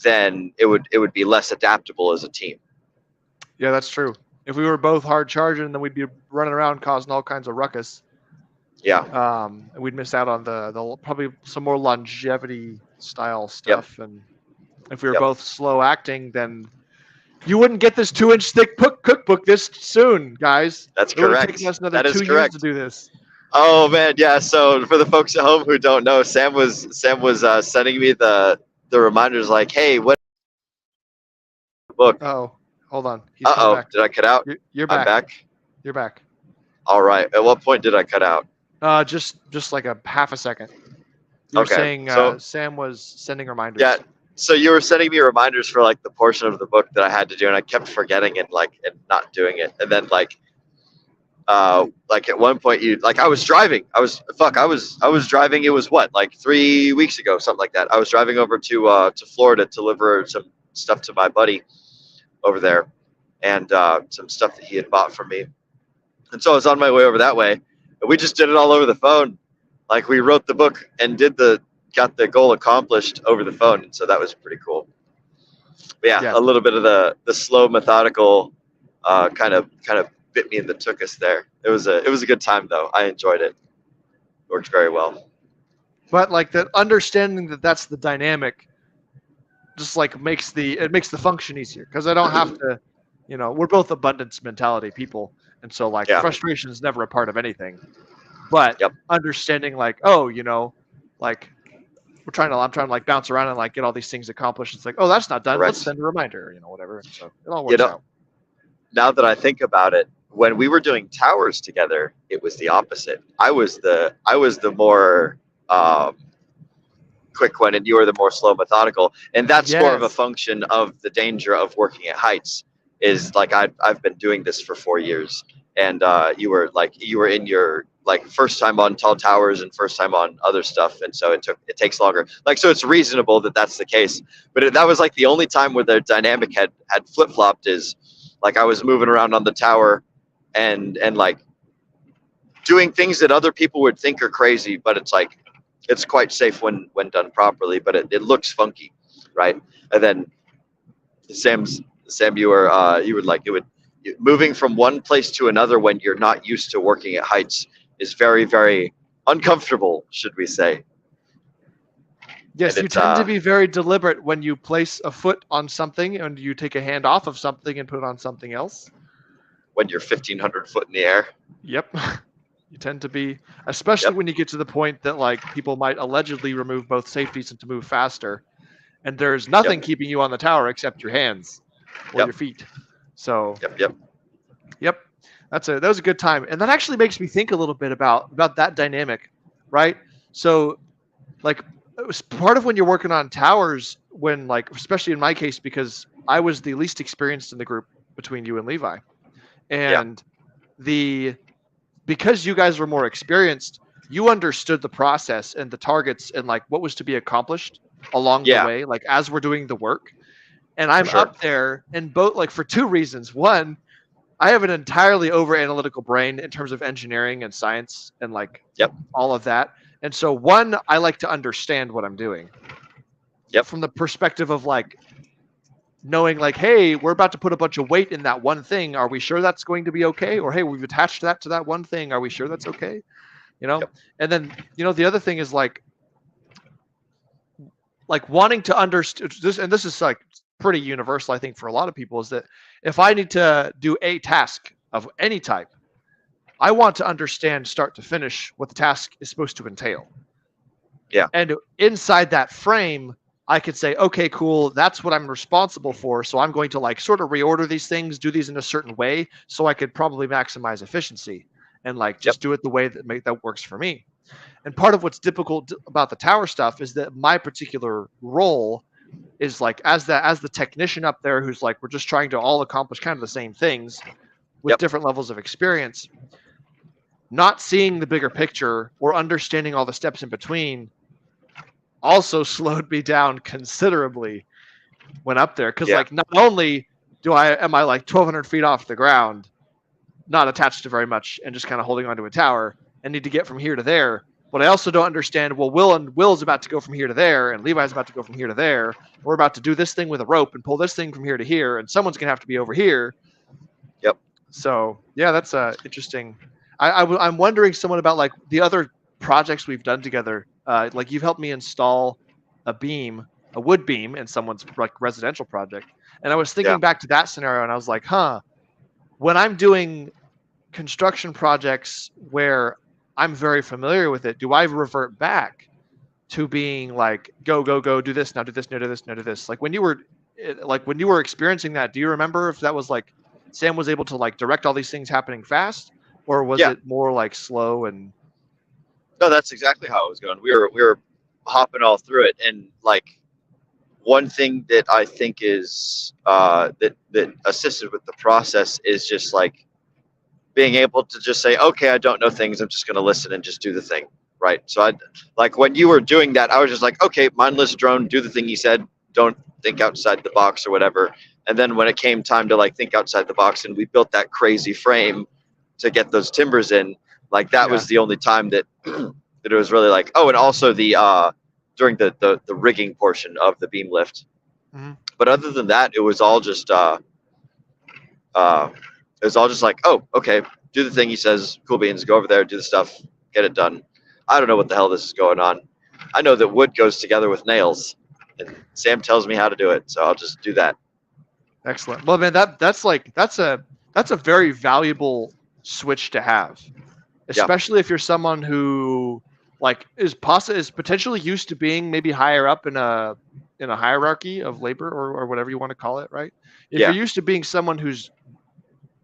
Speaker 1: then it would be less adaptable as a team.
Speaker 2: Yeah, that's true. If we were both hard charging, then we'd be running around causing all kinds of ruckus.
Speaker 1: Yeah.
Speaker 2: And we'd miss out on the probably some more longevity style
Speaker 1: Yep.
Speaker 2: stuff. And if we were
Speaker 1: Yep.
Speaker 2: both slow acting, then you wouldn't get this 2-inch thick cookbook this soon, guys.
Speaker 1: That's
Speaker 2: It would have
Speaker 1: correct.
Speaker 2: taken us another
Speaker 1: That is
Speaker 2: 2 years to
Speaker 1: correct.
Speaker 2: do this.
Speaker 1: Oh man, yeah. So for the folks at home who don't know, Sam was sending me the reminders like, hey, what book?
Speaker 2: Oh, hold on. He's coming
Speaker 1: Oh,
Speaker 2: back.
Speaker 1: did I cut out?
Speaker 2: You're
Speaker 1: I'm
Speaker 2: back.
Speaker 1: back.
Speaker 2: You're back.
Speaker 1: All right. At what point did I cut out?
Speaker 2: Just like a half a second. You were
Speaker 1: Okay,
Speaker 2: saying
Speaker 1: so-
Speaker 2: Sam was sending reminders.
Speaker 1: Yeah. So you were sending me reminders for like the portion of the book that I had to do, and I kept forgetting and not doing it. And then like at one point I was driving. I was driving. It was what, like 3 weeks ago, something like that. I was driving over to Florida to deliver some stuff to my buddy over there, and some stuff that he had bought from me. And so I was on my way over that way, and we just did it all over the phone. Like we wrote the book and got the goal accomplished over the phone, and so that was pretty cool. But yeah, a little bit of the slow, methodical, kind of bit me in the tuchus there. It was a good time though. I enjoyed it. Worked very well.
Speaker 2: But like that understanding that that's the dynamic, just like makes the function easier because I don't have to, we're both abundance mentality people, and so like
Speaker 1: Yeah.
Speaker 2: frustration is never a part of anything. But
Speaker 1: Yep.
Speaker 2: understanding like like I'm trying to like bounce around and like get all these things accomplished. It's like, oh, that's not done.
Speaker 1: Correct.
Speaker 2: Let's send a reminder, whatever. So it all works out.
Speaker 1: Now that I think about it, when we were doing towers together, it was the opposite. I was the more quick one, and you were the more slow, methodical. And that's more of a
Speaker 2: Yes.
Speaker 1: function of the danger of working at heights. Is like I've been doing this for 4 years, and you were in your like first time on tall towers and first time on other stuff, and so it takes longer. Like so, it's reasonable that that's the case. But that was like the only time where the dynamic had flip flopped. Is like I was moving around on the tower, and like doing things that other people would think are crazy, but it's like it's quite safe when done properly. But it looks funky, right? And then Sam, you were like moving from one place to another when you're not used to working at heights is very, very uncomfortable, should we say.
Speaker 2: Yes,
Speaker 1: And
Speaker 2: you
Speaker 1: it's,
Speaker 2: tend to be very deliberate when you place a foot on something and you take a hand off of something and put it on something else.
Speaker 1: When you're 1,500 foot in the air.
Speaker 2: Yep. You tend to be, especially
Speaker 1: Yep.
Speaker 2: when you get to the point that like people might allegedly remove both safeties and to move faster, and there's nothing keeping you on the tower except your hands or
Speaker 1: Yep.
Speaker 2: your feet. So
Speaker 1: Yep.
Speaker 2: that was a good time, and that actually makes me think a little bit about that dynamic, right? So, like, it was part of when you're working on towers, when like, especially in my case, because I was the least experienced in the group between you and Levi, And because you guys were more experienced, you understood the process and the targets and like what was to be accomplished along the way, like as we're doing the work. And I'm up there and both like for two reasons. One, I have an entirely over analytical brain in terms of engineering and science and like all of that. And so one, I like to understand what I'm doing. From the perspective of like knowing like, hey, we're about to put a bunch of weight in that one thing. Are we sure that's going to be okay? Or hey, we've attached that to that one thing. Are we sure that's okay? You know? And then, you know, the other thing is like wanting to understand this, and this is like pretty universal, I think, for a lot of people, is that if I need to do a task of any type, I want to understand start to finish what the task is supposed to entail. And inside that frame, I could say, okay, cool, that's what I'm responsible for. So I'm going to like sort of reorder these things, do these in a certain way, so I could probably maximize efficiency and like just do it the way that works for me. And part of what's difficult about the tower stuff is that my particular role is like as the technician up there who's like, we're just trying to all accomplish kind of the same things with different levels of experience. Not seeing the bigger picture or understanding all the steps in between also slowed me down considerably when up there. Cause like not only am I like 1,200 feet off the ground, not attached to very much and just kind of holding onto a tower and need to get from here to there. But I also don't understand, well, Will's about to go from here to there, and Levi's about to go from here to there. We're about to do this thing with a rope and pull this thing from here to here, and someone's going to have to be over here. So, yeah, that's interesting. I'm wondering someone about, like, the other projects we've done together. Like, you've helped me install a wood beam in someone's, like, residential project. And I was thinking back to that scenario, and I was like, when I'm doing construction projects where I'm very familiar with it, do I revert back to being like, go, do this, now do this, now do this, now do this? Like when you were experiencing that, do you remember if that was like Sam was able to like direct all these things happening fast, or was it more like slow? And
Speaker 1: no, that's exactly how it was going. We were hopping all through it, and like one thing that I think is that assisted with the process is just like being able to just say, okay, I don't know things. I'm just going to listen and just do the thing. Right. So I like when you were doing that, I was just like, okay, mindless drone, do the thing he said. Don't think outside the box or whatever. And then when it came time to like think outside the box and we built that crazy frame to get those timbers in, like that was the only time that that it was really like, oh, and also the during the rigging portion of the beam lift. But other than that, it was all just it was all just like, oh, okay, do the thing he says, cool beans, go over there, do the stuff, get it done. I don't know what the hell this is going on. I know that wood goes together with nails, and Sam tells me how to do it, so I'll just do that.
Speaker 2: Excellent. Well, man, that's a very valuable switch to have, especially if you're someone who like is potentially used to being maybe higher up in a hierarchy of labor or whatever you want to call it, right? If you're used to being someone who's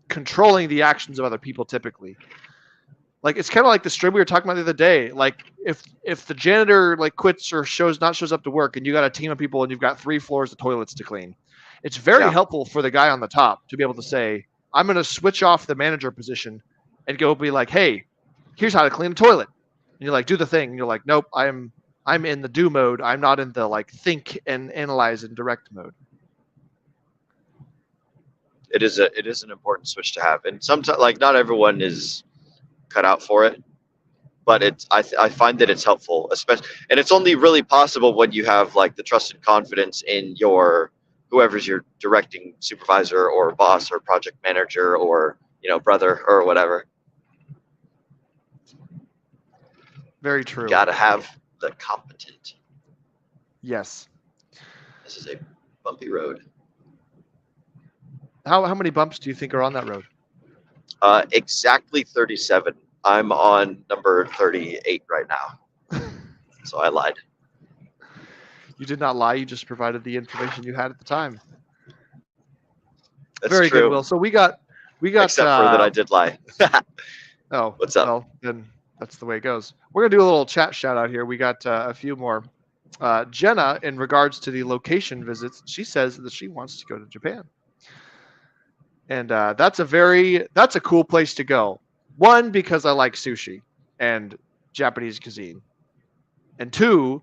Speaker 2: controlling the actions of other people, typically, like it's kind of like the stream we were talking about the other day. Like if the janitor like quits or shows up to work, and you got a team of people and you've got 3 floors of toilets to clean, it's very helpful for the guy on the top to be able to say, I'm going to switch off the manager position and go be like, hey, here's how to clean a toilet. And you're like, do the thing. And you're like, nope, I'm in the do mode. I'm not in the like think and analyze and direct mode.
Speaker 1: It is an important switch to have, and sometimes like not everyone is cut out for it, but I find that it's helpful, especially, and it's only really possible when you have like the trust and confidence in whoever's your directing supervisor or boss or project manager or brother or whatever.
Speaker 2: Very true.
Speaker 1: You gotta have the competent.
Speaker 2: Yes.
Speaker 1: This is a bumpy road.
Speaker 2: How many bumps do you think are on that road?
Speaker 1: Exactly 37. I'm on number 38 right now. So I lied.
Speaker 2: You did not lie. You just provided the information you had at the time.
Speaker 1: That's
Speaker 2: very
Speaker 1: true.
Speaker 2: Good, Will. So we got.
Speaker 1: Except for that I did lie.
Speaker 2: Oh,
Speaker 1: what's up?
Speaker 2: Well, then that's the way it goes. We're gonna do a little chat shout out here. We got a few more. Jenna, in regards to the location visits, she says that she wants to go to Japan. And that's a cool place to go. One, because I like sushi and Japanese cuisine, and two,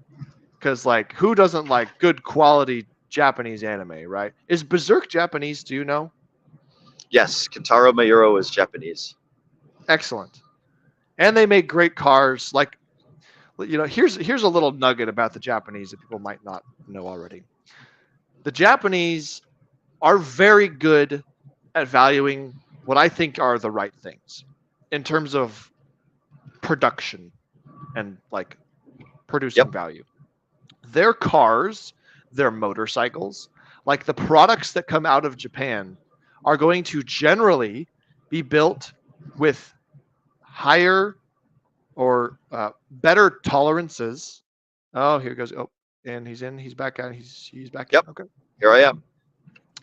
Speaker 2: because like who doesn't like good quality Japanese anime, right? Is Berserk Japanese? Do you know?
Speaker 1: Yes, Kentaro Mayuro is Japanese.
Speaker 2: Excellent. And they make great cars. Like, here's a little nugget about the Japanese that people might not know already. The Japanese are very good at valuing what I think are the right things in terms of production and like producing
Speaker 1: Yep.
Speaker 2: value. Their cars, their motorcycles, like the products that come out of Japan are going to generally be built with higher or better tolerances. Oh, here goes. Oh, and he's in. He's back out. He's back in.
Speaker 1: Yep.
Speaker 2: Okay.
Speaker 1: Here I am.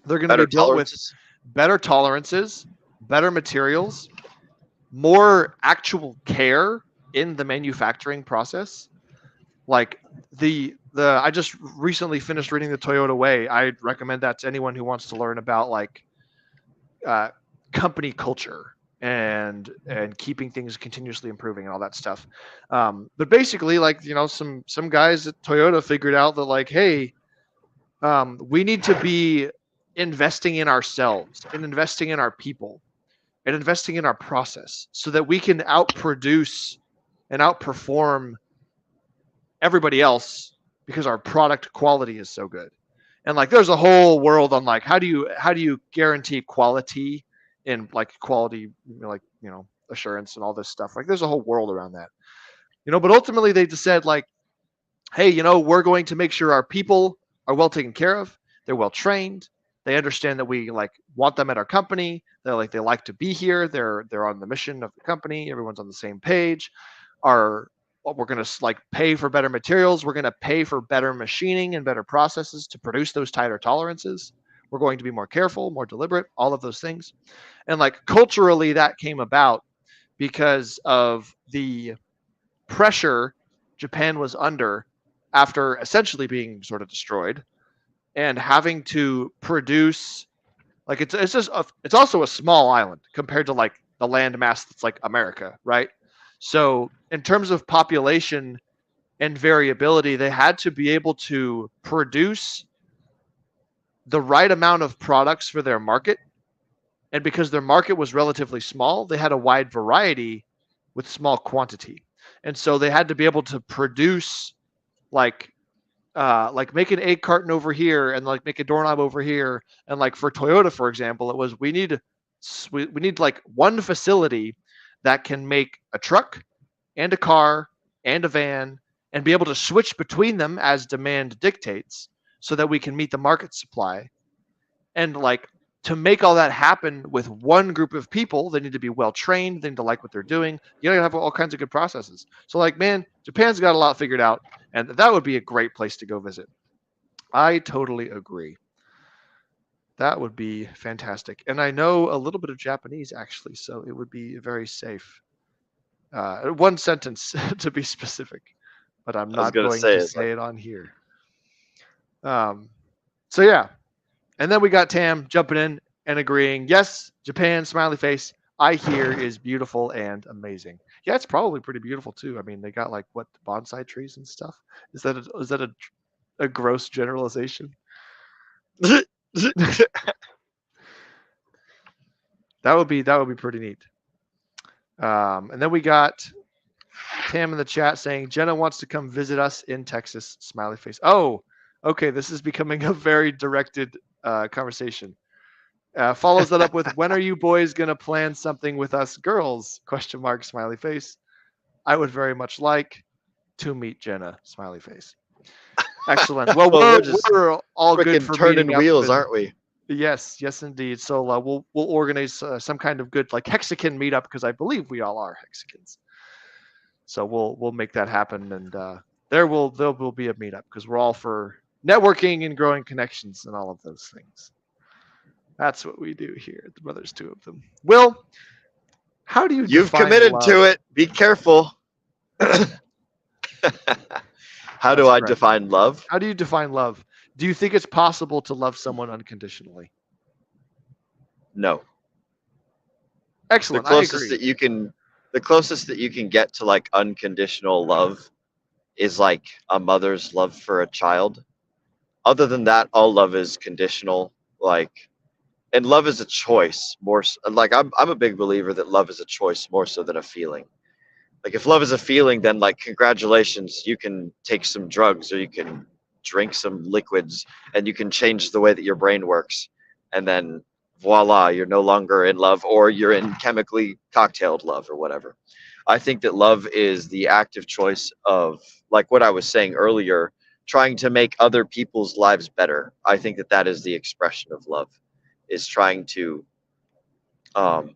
Speaker 2: They're going to
Speaker 1: Better
Speaker 2: be built with
Speaker 1: tolerances.
Speaker 2: better tolerances, better materials, more actual care in the manufacturing process. Like I just recently finished reading The Toyota Way. I'd recommend that to anyone who wants to learn about like uh, company culture and keeping things continuously improving and all that stuff. But basically, like some guys at Toyota figured out that like, hey, we need to be investing in ourselves and investing in our people and investing in our process so that we can outproduce and outperform everybody else because our product quality is so good. And like there's a whole world on like how do you guarantee quality in like quality, assurance and all this stuff. Like there's a whole world around that. But ultimately they just said like, hey, we're going to make sure our people are well taken care of, they're well trained, they understand that we like want them at our company, they like to be here, they're on the mission of the company, everyone's on the same page. We're going to like pay for better materials, we're going to pay for better machining and better processes to produce those tighter tolerances, we're going to be more careful, more deliberate, all of those things. And like culturally that came about because of the pressure Japan was under after essentially being sort of destroyed and having to produce like it's also a small island compared to like the landmass that's like America, right? So in terms of population and variability, they had to be able to produce the right amount of products for their market. And because their market was relatively small, they had a wide variety with small quantity. And so they had to be able to produce like make an egg carton over here and like make a doorknob over here. And like for Toyota, for example, it was we need like one facility that can make a truck and a car and a van and be able to switch between them as demand dictates so that we can meet the market supply. And like to make all that happen with one group of people, they need to be well trained, they need to like what they're doing. You gotta have all kinds of good processes. So like, man, Japan's got a lot figured out, and that would be a great place to go visit. I totally agree. That would be fantastic. And I know a little bit of Japanese actually, so it would be very safe. One sentence to be specific, but I'm
Speaker 1: I was
Speaker 2: not
Speaker 1: gonna
Speaker 2: going
Speaker 1: say
Speaker 2: to
Speaker 1: it.
Speaker 2: say it on here. So yeah, and then we got Tam jumping in and agreeing. Yes, Japan, smiley face. I hear is beautiful and amazing. Yeah, it's probably pretty beautiful too. I mean, they got like what bonsai trees and stuff. Is that a gross generalization? That would be pretty neat. And then we got Tam in the chat saying Jenna wants to come visit us in Texas. Smiley face. Oh, okay. This is becoming a very directed conversation. Follows that up with when are you boys gonna plan something with us girls? Question mark, smiley face. I would very much like to meet Jenna, smiley face. Excellent. Well, we're all good for
Speaker 1: turning
Speaker 2: meeting up
Speaker 1: wheels,
Speaker 2: and-
Speaker 1: aren't we?
Speaker 2: Yes, indeed. So we'll organize some kind of good like Hexagon meetup because I believe we all are Hexagons. So we'll make that happen, and there will be a meetup because we're all for networking and growing connections and all of those things. That's what we do here. The brothers, two of them. Will, how do you?
Speaker 1: You've
Speaker 2: define
Speaker 1: committed
Speaker 2: love?
Speaker 1: to it. Be careful. How do
Speaker 2: That's
Speaker 1: I
Speaker 2: correct.
Speaker 1: define love?
Speaker 2: How do you define love? Do you think it's possible to love someone unconditionally?
Speaker 1: No.
Speaker 2: Excellent. I agree.
Speaker 1: The closest that you can get to like unconditional love is like a mother's love for a child. Other than that, all love is conditional. Like, and love is a choice more. Like, I'm a big believer that love is a choice more so than a feeling. Like, if love is a feeling, then like, congratulations, you can take some drugs or you can drink some liquids and you can change the way that your brain works, and then voila, you're no longer in love, or you're in chemically cocktailed love or whatever. I think that love is the active choice of, like what I was saying earlier, trying to make other people's lives better. I think that that is the expression of love, is trying to um,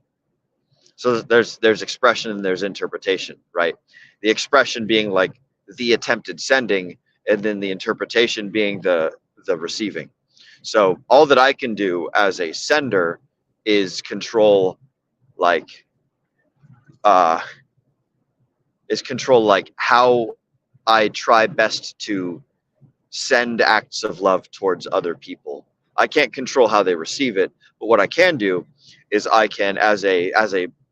Speaker 1: so there's expression and there's interpretation, right? The expression being like the attempted sending, and then the interpretation being the receiving. So all that I can do as a sender is control, like uh how I try best to send acts of love towards other people. I can't control how they receive it, but what I can do is I can, as a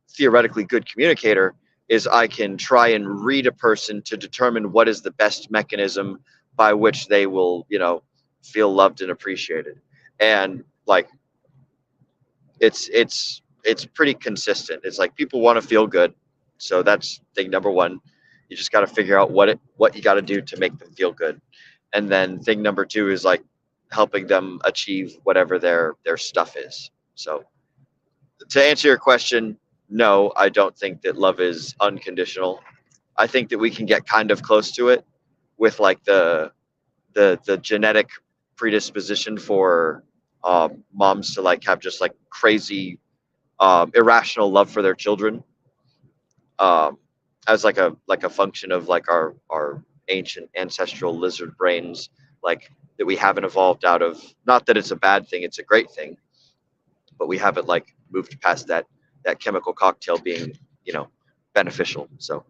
Speaker 1: theoretically good communicator, is I can try and read a person to determine what is the best mechanism by which they will, feel loved and appreciated. And like it's pretty consistent. It's like people want to feel good. So that's thing number one. You just got to figure out what you got to do to make them feel good. And then thing number two is like helping them achieve whatever their stuff is. So to answer your question, no, I don't think that love is unconditional. I think that we can get kind of close to it with like the genetic predisposition for moms to like have just like crazy irrational love for their children, um, as like a function of like our ancient ancestral lizard brains, like that we haven't evolved out of. Not that it's a bad thing; it's a great thing, but we haven't like moved past that chemical cocktail being beneficial. So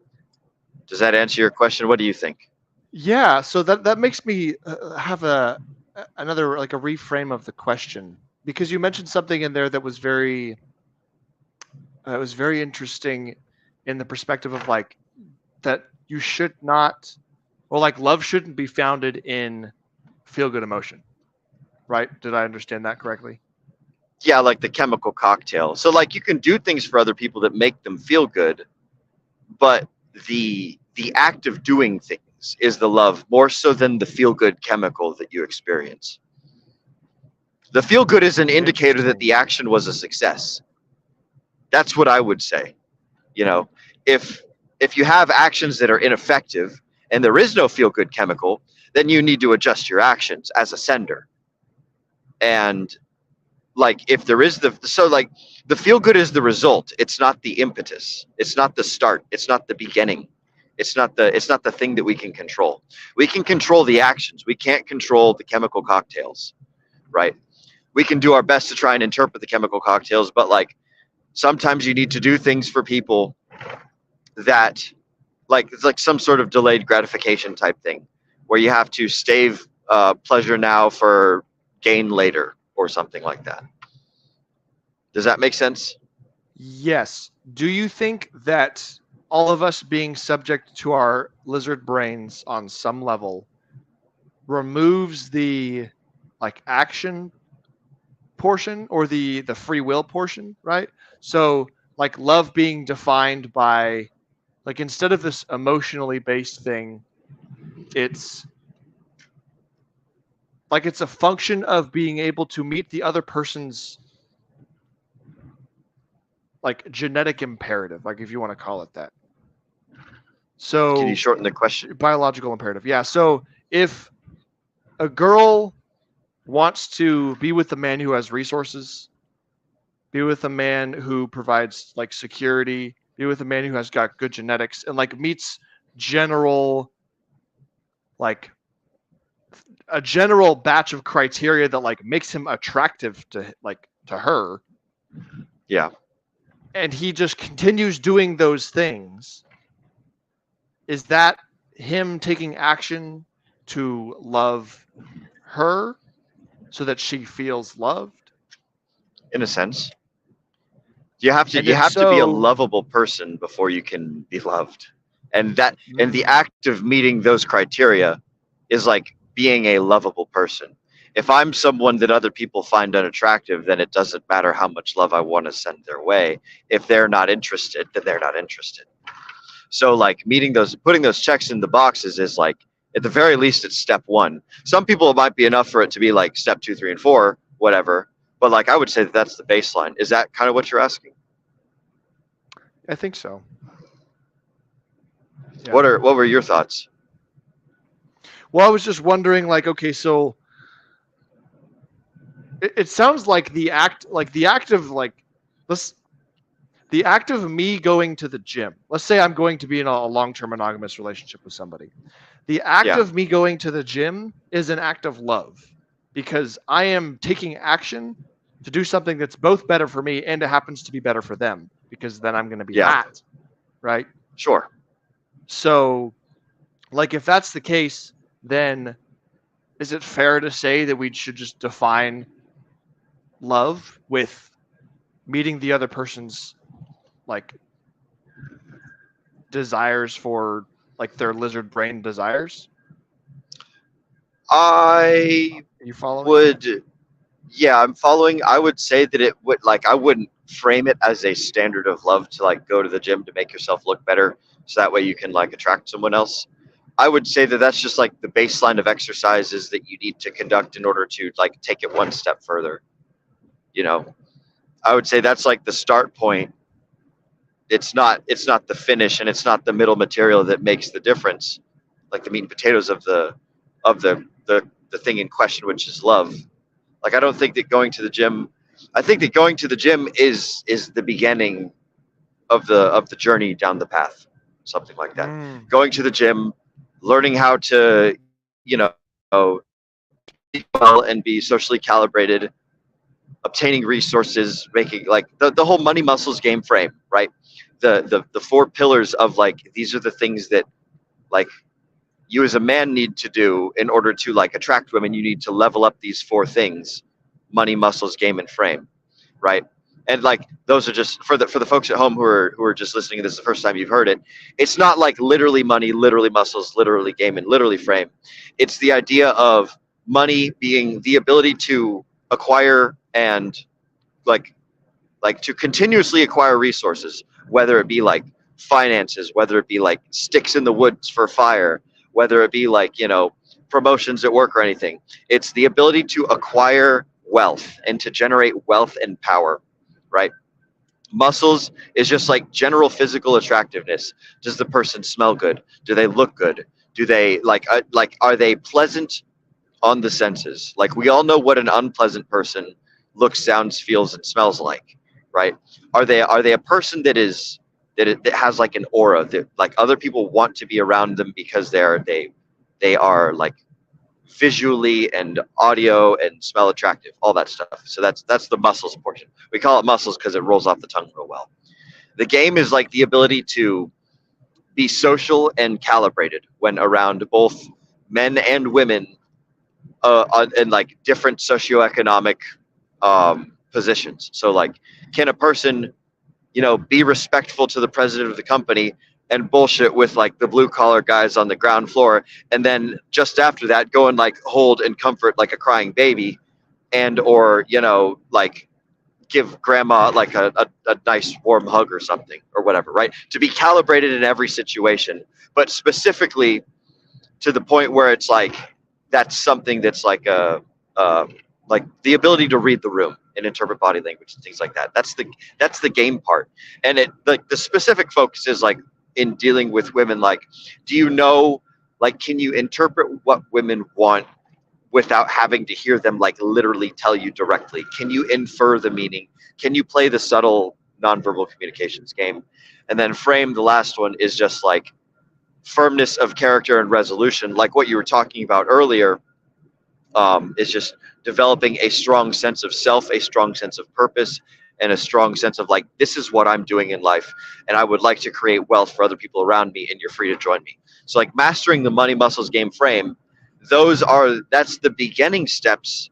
Speaker 1: does that answer your question? What do you think?
Speaker 2: Yeah, so that makes me have another like a reframe of the question, because you mentioned something in there that was very interesting in the perspective of like that you should not, or like love shouldn't be founded in feel good emotion, right? Did I understand that correctly?
Speaker 1: Yeah, like the chemical cocktail. So like you can do things for other people that make them feel good, but the act of doing things is the love more so than the feel good chemical that you experience. The feel good is an indicator that the action was a success. That's what I would say. You know, if if you have actions that are ineffective and there is no feel good chemical, then you need to adjust your actions as a sender. And like if there is the feel good is the result, it's not the impetus, it's not the start, it's not the beginning, it's not the thing that we can control. We can control the actions, we can't control the chemical cocktails, right? We can do our best to try and interpret the chemical cocktails, but like sometimes you need to do things for people that like it's like some sort of delayed gratification type thing where you have to stave pleasure now for gain later or something like that. Does that make sense?
Speaker 2: Yes. Do you think that all of us being subject to our lizard brains on some level removes the like action portion or the free will portion, right? So like love being defined by like instead of this emotionally based thing, it's like it's a function of being able to meet the other person's like genetic imperative, like if you want to call it that. So
Speaker 1: Can you shorten the question?
Speaker 2: biological imperative. Yeah. So if a girl wants to be with a man who has resources, be with a man who provides like security, be with a man who has got good genetics and like meets general like a general batch of criteria that like makes him attractive to her,
Speaker 1: Yeah.
Speaker 2: and he just continues doing those things, is that him taking action to love her so that she feels loved?
Speaker 1: In a sense. You have to
Speaker 2: And
Speaker 1: you
Speaker 2: if
Speaker 1: have to be a
Speaker 2: so,
Speaker 1: lovable person before you can be loved. And the
Speaker 2: mm,
Speaker 1: act of meeting those criteria is like being a lovable person. If I'm someone that other people find unattractive, then it doesn't matter how much love I want to send their way. If they're not interested, then they're not interested. So like meeting those, putting those checks in the boxes is like, at the very least, it's step one. Some people, it might be enough for it to be like step 2, 3, and 4, whatever. But like I would say that that's the baseline. Is that kind of what you're asking?
Speaker 2: I think so. Yeah.
Speaker 1: What were your thoughts?
Speaker 2: Well, I was just wondering, like, okay, so it sounds like the act of like let's the act of me going to the gym. Let's say I'm going to be in a long-term monogamous relationship with somebody. The act
Speaker 1: Yeah,
Speaker 2: of me going to the gym is an act of love because I am taking action to do something that's both better for me and it happens to be better for them because then I'm going to be
Speaker 1: yeah,
Speaker 2: hot, right?
Speaker 1: sure.
Speaker 2: So, like, if that's the case, then is it fair to say that we should just define love with meeting the other person's like desires for like their lizard brain desires?
Speaker 1: I
Speaker 2: Are you following?
Speaker 1: would, yeah, I'm following. I would say that it would, like, I wouldn't frame it as a standard of love to like go to the gym to make yourself look better so that way you can like attract someone else. I would say that that's just like the baseline of exercises that you need to conduct in order to like take it one step further. You know, I would say that's like the start point. It's not the finish and it's not the middle material that makes the difference, like the meat and potatoes of the thing in question, which is love. Like I don't think that going to the gym, I think that going to the gym is the beginning of the journey down the path, something like that.
Speaker 2: Mm.
Speaker 1: Going to the gym, learning how to, you know, eat well and be socially calibrated, obtaining resources, making like the whole money muscles game frame, right? The four pillars of like these are the things that like you as a man need to do in order to like attract women. You need to level up these four things: money, muscles, game, and frame, right? And like those are just for the folks at home who are just listening to this the first time you've heard it. It's not like literally money, literally muscles, literally game, and literally frame. It's the idea of money being the ability to acquire and like to continuously acquire resources, whether it be like finances, whether it be like sticks in the woods for fire, whether it be like, you know, promotions at work or anything. It's the ability to acquire wealth and to generate wealth and power, right? Muscles is just like general physical attractiveness. Does the person smell good? Do they look good? Do they like are they pleasant on the senses? Like we all know what an unpleasant person looks, sounds, feels, and smells like, right? Are they a person that is that has like an aura that like other people want to be around them because they are like visually and audio and smell attractive, all that stuff. So that's the muscles portion. We call it muscles because it rolls off the tongue real well. The game is like the ability to be social and calibrated when around both men and women in like different socioeconomic positions. So like, can a person, you know, be respectful to the president of the company and bullshit with like the blue collar guys on the ground floor, and then just after that go and like hold and comfort like a crying baby, and or you know like give grandma like a nice warm hug or something or whatever, right? To be calibrated in every situation, but specifically to the point where it's like that's something that's like the ability to read the room and interpret body language and things like that. That's the game part, and it like the specific focus is like in dealing with women. Like, do you know, like, can you interpret what women want without having to hear them like literally tell you directly? Can you infer the meaning? Can you play the subtle nonverbal communications game? And then frame, the last one, is just like firmness of character and resolution, like what you were talking about earlier. Is just developing a strong sense of self, a strong sense of purpose, and a strong sense of like, this is what I'm doing in life, and I would like to create wealth for other people around me, and you're free to join me. So like mastering the money muscles game frame, that's the beginning steps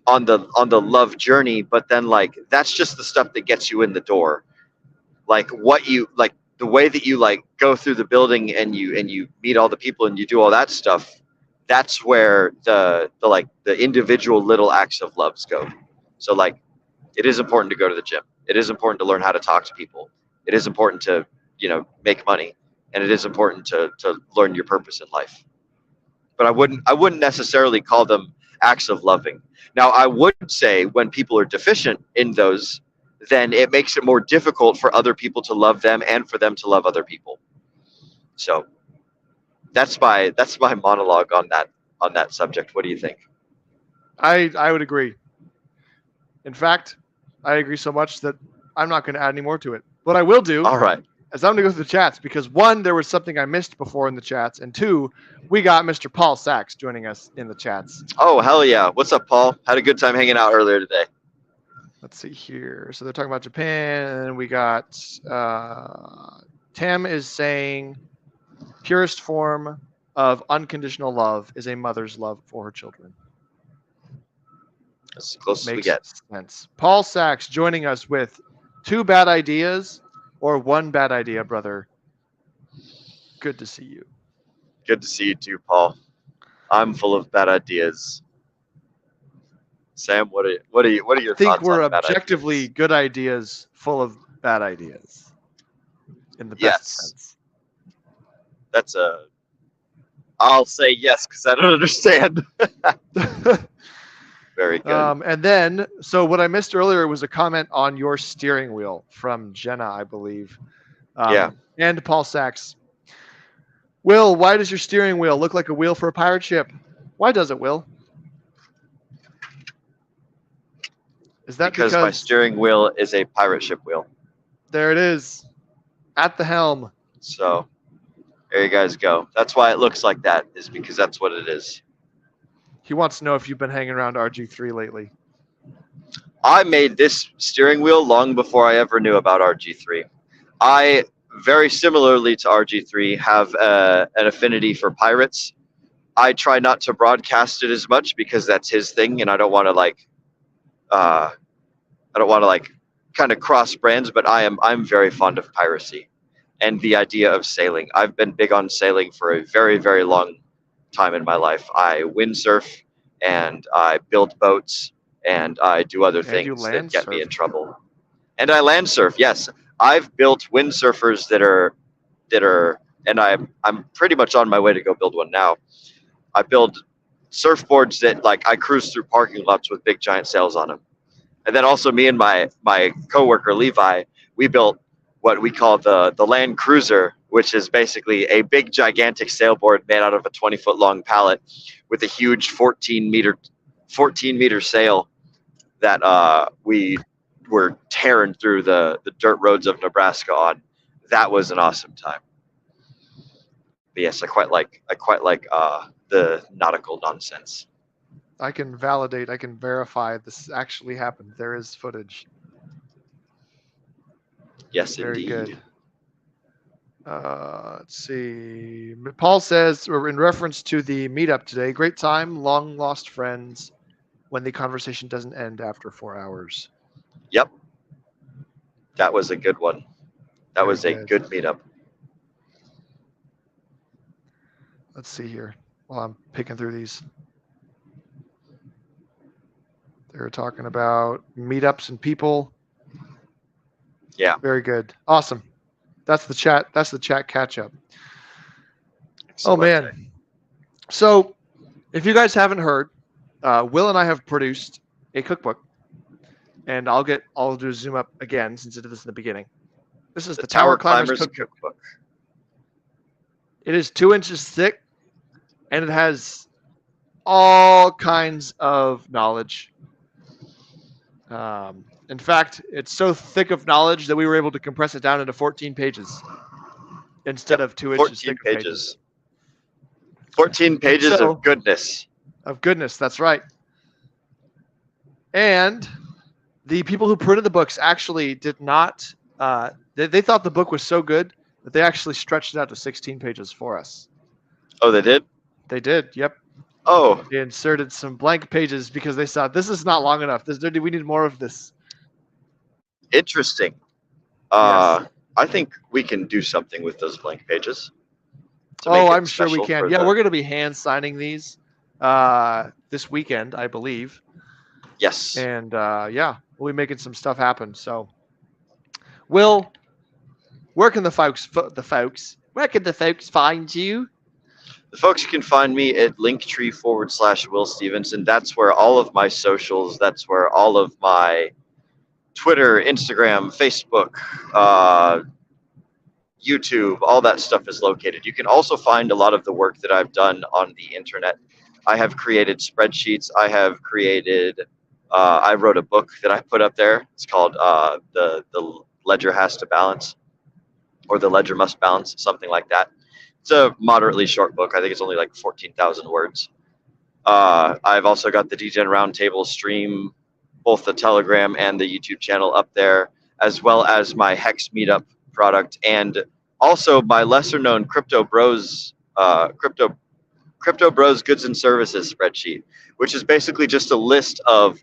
Speaker 1: on the love journey, but then like that's just the stuff that gets you in the door. Like what you like the way that you like go through the building and you meet all the people and you do all that stuff. That's where the like the individual little acts of loves go. So like it is important to go to the gym. It is important to learn how to talk to people. It is important to, make money, and it is important to learn your purpose in life. But I wouldn't necessarily call them acts of loving. Now, I would say when people are deficient in those, then it makes it more difficult for other people to love them and for them to love other people. So that's my monologue on that subject. What do you think?
Speaker 2: I would agree. In fact, I agree so much that I'm not going to add any more to it. What I will do
Speaker 1: All right.
Speaker 2: is I'm going to go through the chats because one, there was something I missed before in the chats, and two, we got Mr. Paul Sachs joining us in the chats.
Speaker 1: Oh, hell yeah. What's up, Paul? Had a good time hanging out earlier today.
Speaker 2: Let's see here. So they're talking about Japan, and we got Tam is saying purest form of unconditional love is a mother's love for her children.
Speaker 1: That's as close as we
Speaker 2: Makes
Speaker 1: get.
Speaker 2: sense. Paul Sachs joining us with 2 bad ideas or 1 bad idea, brother. Good to see you.
Speaker 1: Good to see you too, Paul. I'm full of bad ideas. Sam, what are your
Speaker 2: I think
Speaker 1: thoughts
Speaker 2: we're
Speaker 1: on bad
Speaker 2: objectively
Speaker 1: ideas?
Speaker 2: good ideas full of bad ideas in the best
Speaker 1: Yes. That's a. I'll say yes because I don't understand.
Speaker 2: sense.
Speaker 1: Very good.
Speaker 2: And then, so what I missed earlier was a comment on your steering wheel from Jenna, I believe.
Speaker 1: Yeah.
Speaker 2: And Paul Sachs. Will, why does your steering wheel look like a wheel for a pirate ship? Why does it, Will? Is that
Speaker 1: Because my steering wheel is a pirate ship wheel.
Speaker 2: There it is, at the helm.
Speaker 1: So there you guys go. That's why it looks like that, is because that's what it is.
Speaker 2: He wants to know if you've been hanging around RG3 lately.
Speaker 1: I made this steering wheel long before I ever knew about RG3. I, very similarly to RG3, have an affinity for pirates. I try not to broadcast it as much because that's his thing, and I don't want to kind of cross brands. But I'm very fond of piracy and the idea of sailing. I've been big on sailing for a very, very long time in my life. I windsurf and I build boats and I do other
Speaker 2: And you
Speaker 1: things that
Speaker 2: land
Speaker 1: get me
Speaker 2: surf.
Speaker 1: in trouble. And I land surf. Yes, I've built windsurfers that are, and I'm pretty much on my way to go build one now. I build surfboards that like I cruise through parking lots with big giant sails on them. And then also me and my coworker Levi, we built what we call the Land Cruiser, which is basically a big gigantic sailboard made out of a 20-foot long pallet with a huge 14 meter sail that we were tearing through the dirt roads of Nebraska on. That was an awesome time. But yes, I quite like the nautical nonsense.
Speaker 2: I can validate, I can verify this actually happened. There is footage.
Speaker 1: Yes,
Speaker 2: Very
Speaker 1: indeed.
Speaker 2: good. Let's see. Paul says, or in reference to the meetup today, great time, long lost friends when the conversation doesn't end after 4 hours.
Speaker 1: Yep. That was a good one. That
Speaker 2: Very
Speaker 1: was a
Speaker 2: good.
Speaker 1: good meetup.
Speaker 2: Let's see here while I'm picking through these. They're talking about meetups and people.
Speaker 1: Yeah.
Speaker 2: Very good. Awesome. That's the chat. That's the chat catch up. Oh
Speaker 1: Excellent.
Speaker 2: man. So if you guys haven't heard, Will and I have produced a cookbook, and I'll do a zoom up again since I did this in the beginning. This is the Tower Climbers Cookbook. It is 2 inches thick, and it has all kinds of knowledge. In fact, it's so thick of knowledge that we were able to compress it down into 14 pages instead of 2 inches
Speaker 1: 14
Speaker 2: thick of pages.
Speaker 1: 14 pages
Speaker 2: So-
Speaker 1: of goodness.
Speaker 2: Of goodness, that's right. And the people who printed the books actually did not, they thought the book was so good that they actually stretched it out to 16 pages for us.
Speaker 1: Oh, they did?
Speaker 2: They did, yep.
Speaker 1: Oh,
Speaker 2: They inserted some blank pages because they saw this is not long enough. We need more of this.
Speaker 1: interesting.
Speaker 2: Yes.
Speaker 1: I think we can do something with those blank pages to
Speaker 2: Oh,
Speaker 1: make it
Speaker 2: I'm sure we
Speaker 1: special
Speaker 2: can.
Speaker 1: for
Speaker 2: Yeah,
Speaker 1: the.
Speaker 2: we're going to be hand signing these this weekend, I believe.
Speaker 1: Yes.
Speaker 2: And yeah, we'll be making some stuff happen. So, Will, where can the folks where can the folks find you?
Speaker 1: The folks can find me at linktree/Will Stevenson. That's where all of my socials, that's where all of my Twitter, Instagram, Facebook, YouTube, all that stuff is located. You can also find a lot of the work that I've done on the internet. I have created spreadsheets. I wrote a book that I put up there. It's called the Ledger Has to Balance, or The Ledger Must Balance, something like that. It's a moderately short book. I think it's only like 14,000 words. I've also got the DGen Roundtable stream, both the Telegram and the YouTube channel up there, as well as my Hex Meetup product, and also my lesser known Crypto Bros Goods and Services spreadsheet, which is basically just a list of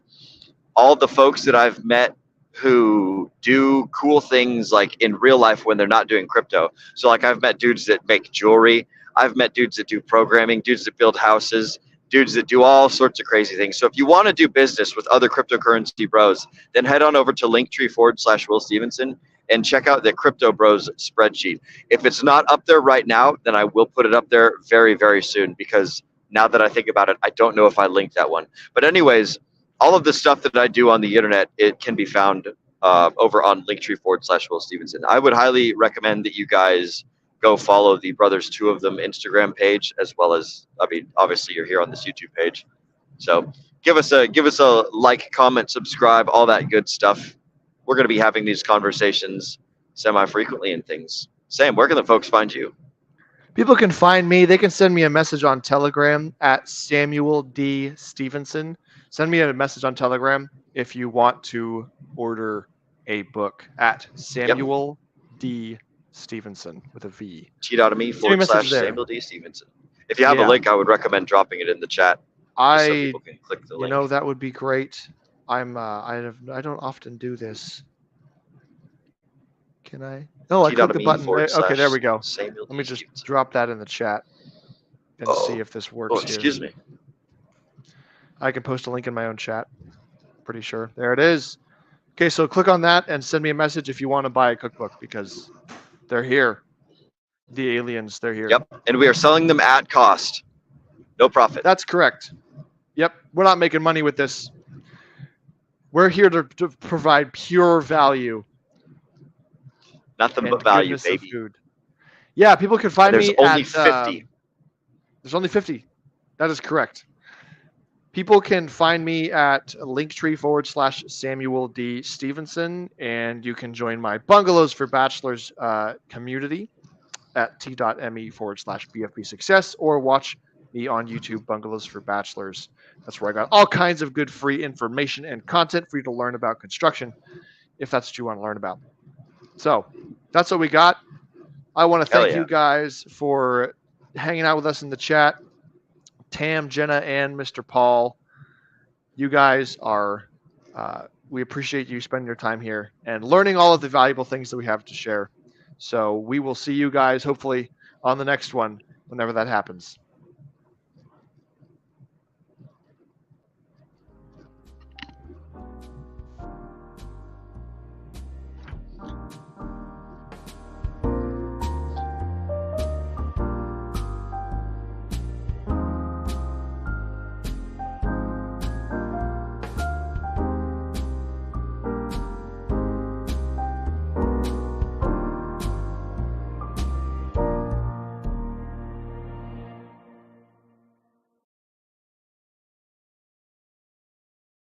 Speaker 1: all the folks that I've met who do cool things like in real life when they're not doing crypto. So like I've met dudes that make jewelry, I've met dudes that do programming, dudes that build houses, dudes that do all sorts of crazy things. So if you want to do business with other cryptocurrency bros, then head on over to linktree/Will Stevenson and check out the Crypto Bros spreadsheet. If it's not up there right now, then I will put it up there very, very soon, because now that I think about it, I don't know if I linked that one. But anyways, all of the stuff that I do on the internet, it can be found over on linktree/Will Stevenson. I would highly recommend that you guys go follow the Brothers Two of Them Instagram page, as well as, I mean, obviously you're here on this YouTube page. So give us a like, comment, subscribe, all that good stuff. We're going to be having these conversations semi-frequently and things. Sam, where can the folks find you?
Speaker 2: People can find me. They can send me a message on Telegram at Samuel D. Stevenson. Send me a message on Telegram if you want to order a book at Samuel D. Stevenson with a V.
Speaker 1: T.me/Samuel D. Stevenson. If you have a link, I would recommend dropping it in the chat. So people can click the link.
Speaker 2: That would be great. I don't often do this. Can I? Oh, I clicked the button. Okay, there we go. Let me just drop that in the chat and see if this works.
Speaker 1: Oh, excuse me.
Speaker 2: I can post a link in my own chat. Pretty sure. There it is. Okay, so click on that and send me a message if you want to buy a cookbook, because they're here. The aliens, they're here.
Speaker 1: Yep, and we are selling them at cost. No profit.
Speaker 2: That's correct. Yep, we're not making money with this. We're here to provide pure value.
Speaker 1: Nothing but value, baby.
Speaker 2: Food. Yeah, people can find me
Speaker 1: only 50.
Speaker 2: There's only 50. That is correct. People can find me at linktree/Samuel D. Stevenson, and you can join my Bungalows for Bachelors community at t.me/BFB Success, or watch me on YouTube, Bungalows for Bachelors. That's where I got all kinds of good free information and content for you to learn about construction, if that's what you want to learn about. So that's what we got. I want to thank you guys for hanging out with us in the chat. Tam, Jenna, and Mr. Paul, you guys are, we appreciate you spending your time here and learning all of the valuable things that we have to share. So we will see you guys hopefully on the next one, whenever that happens.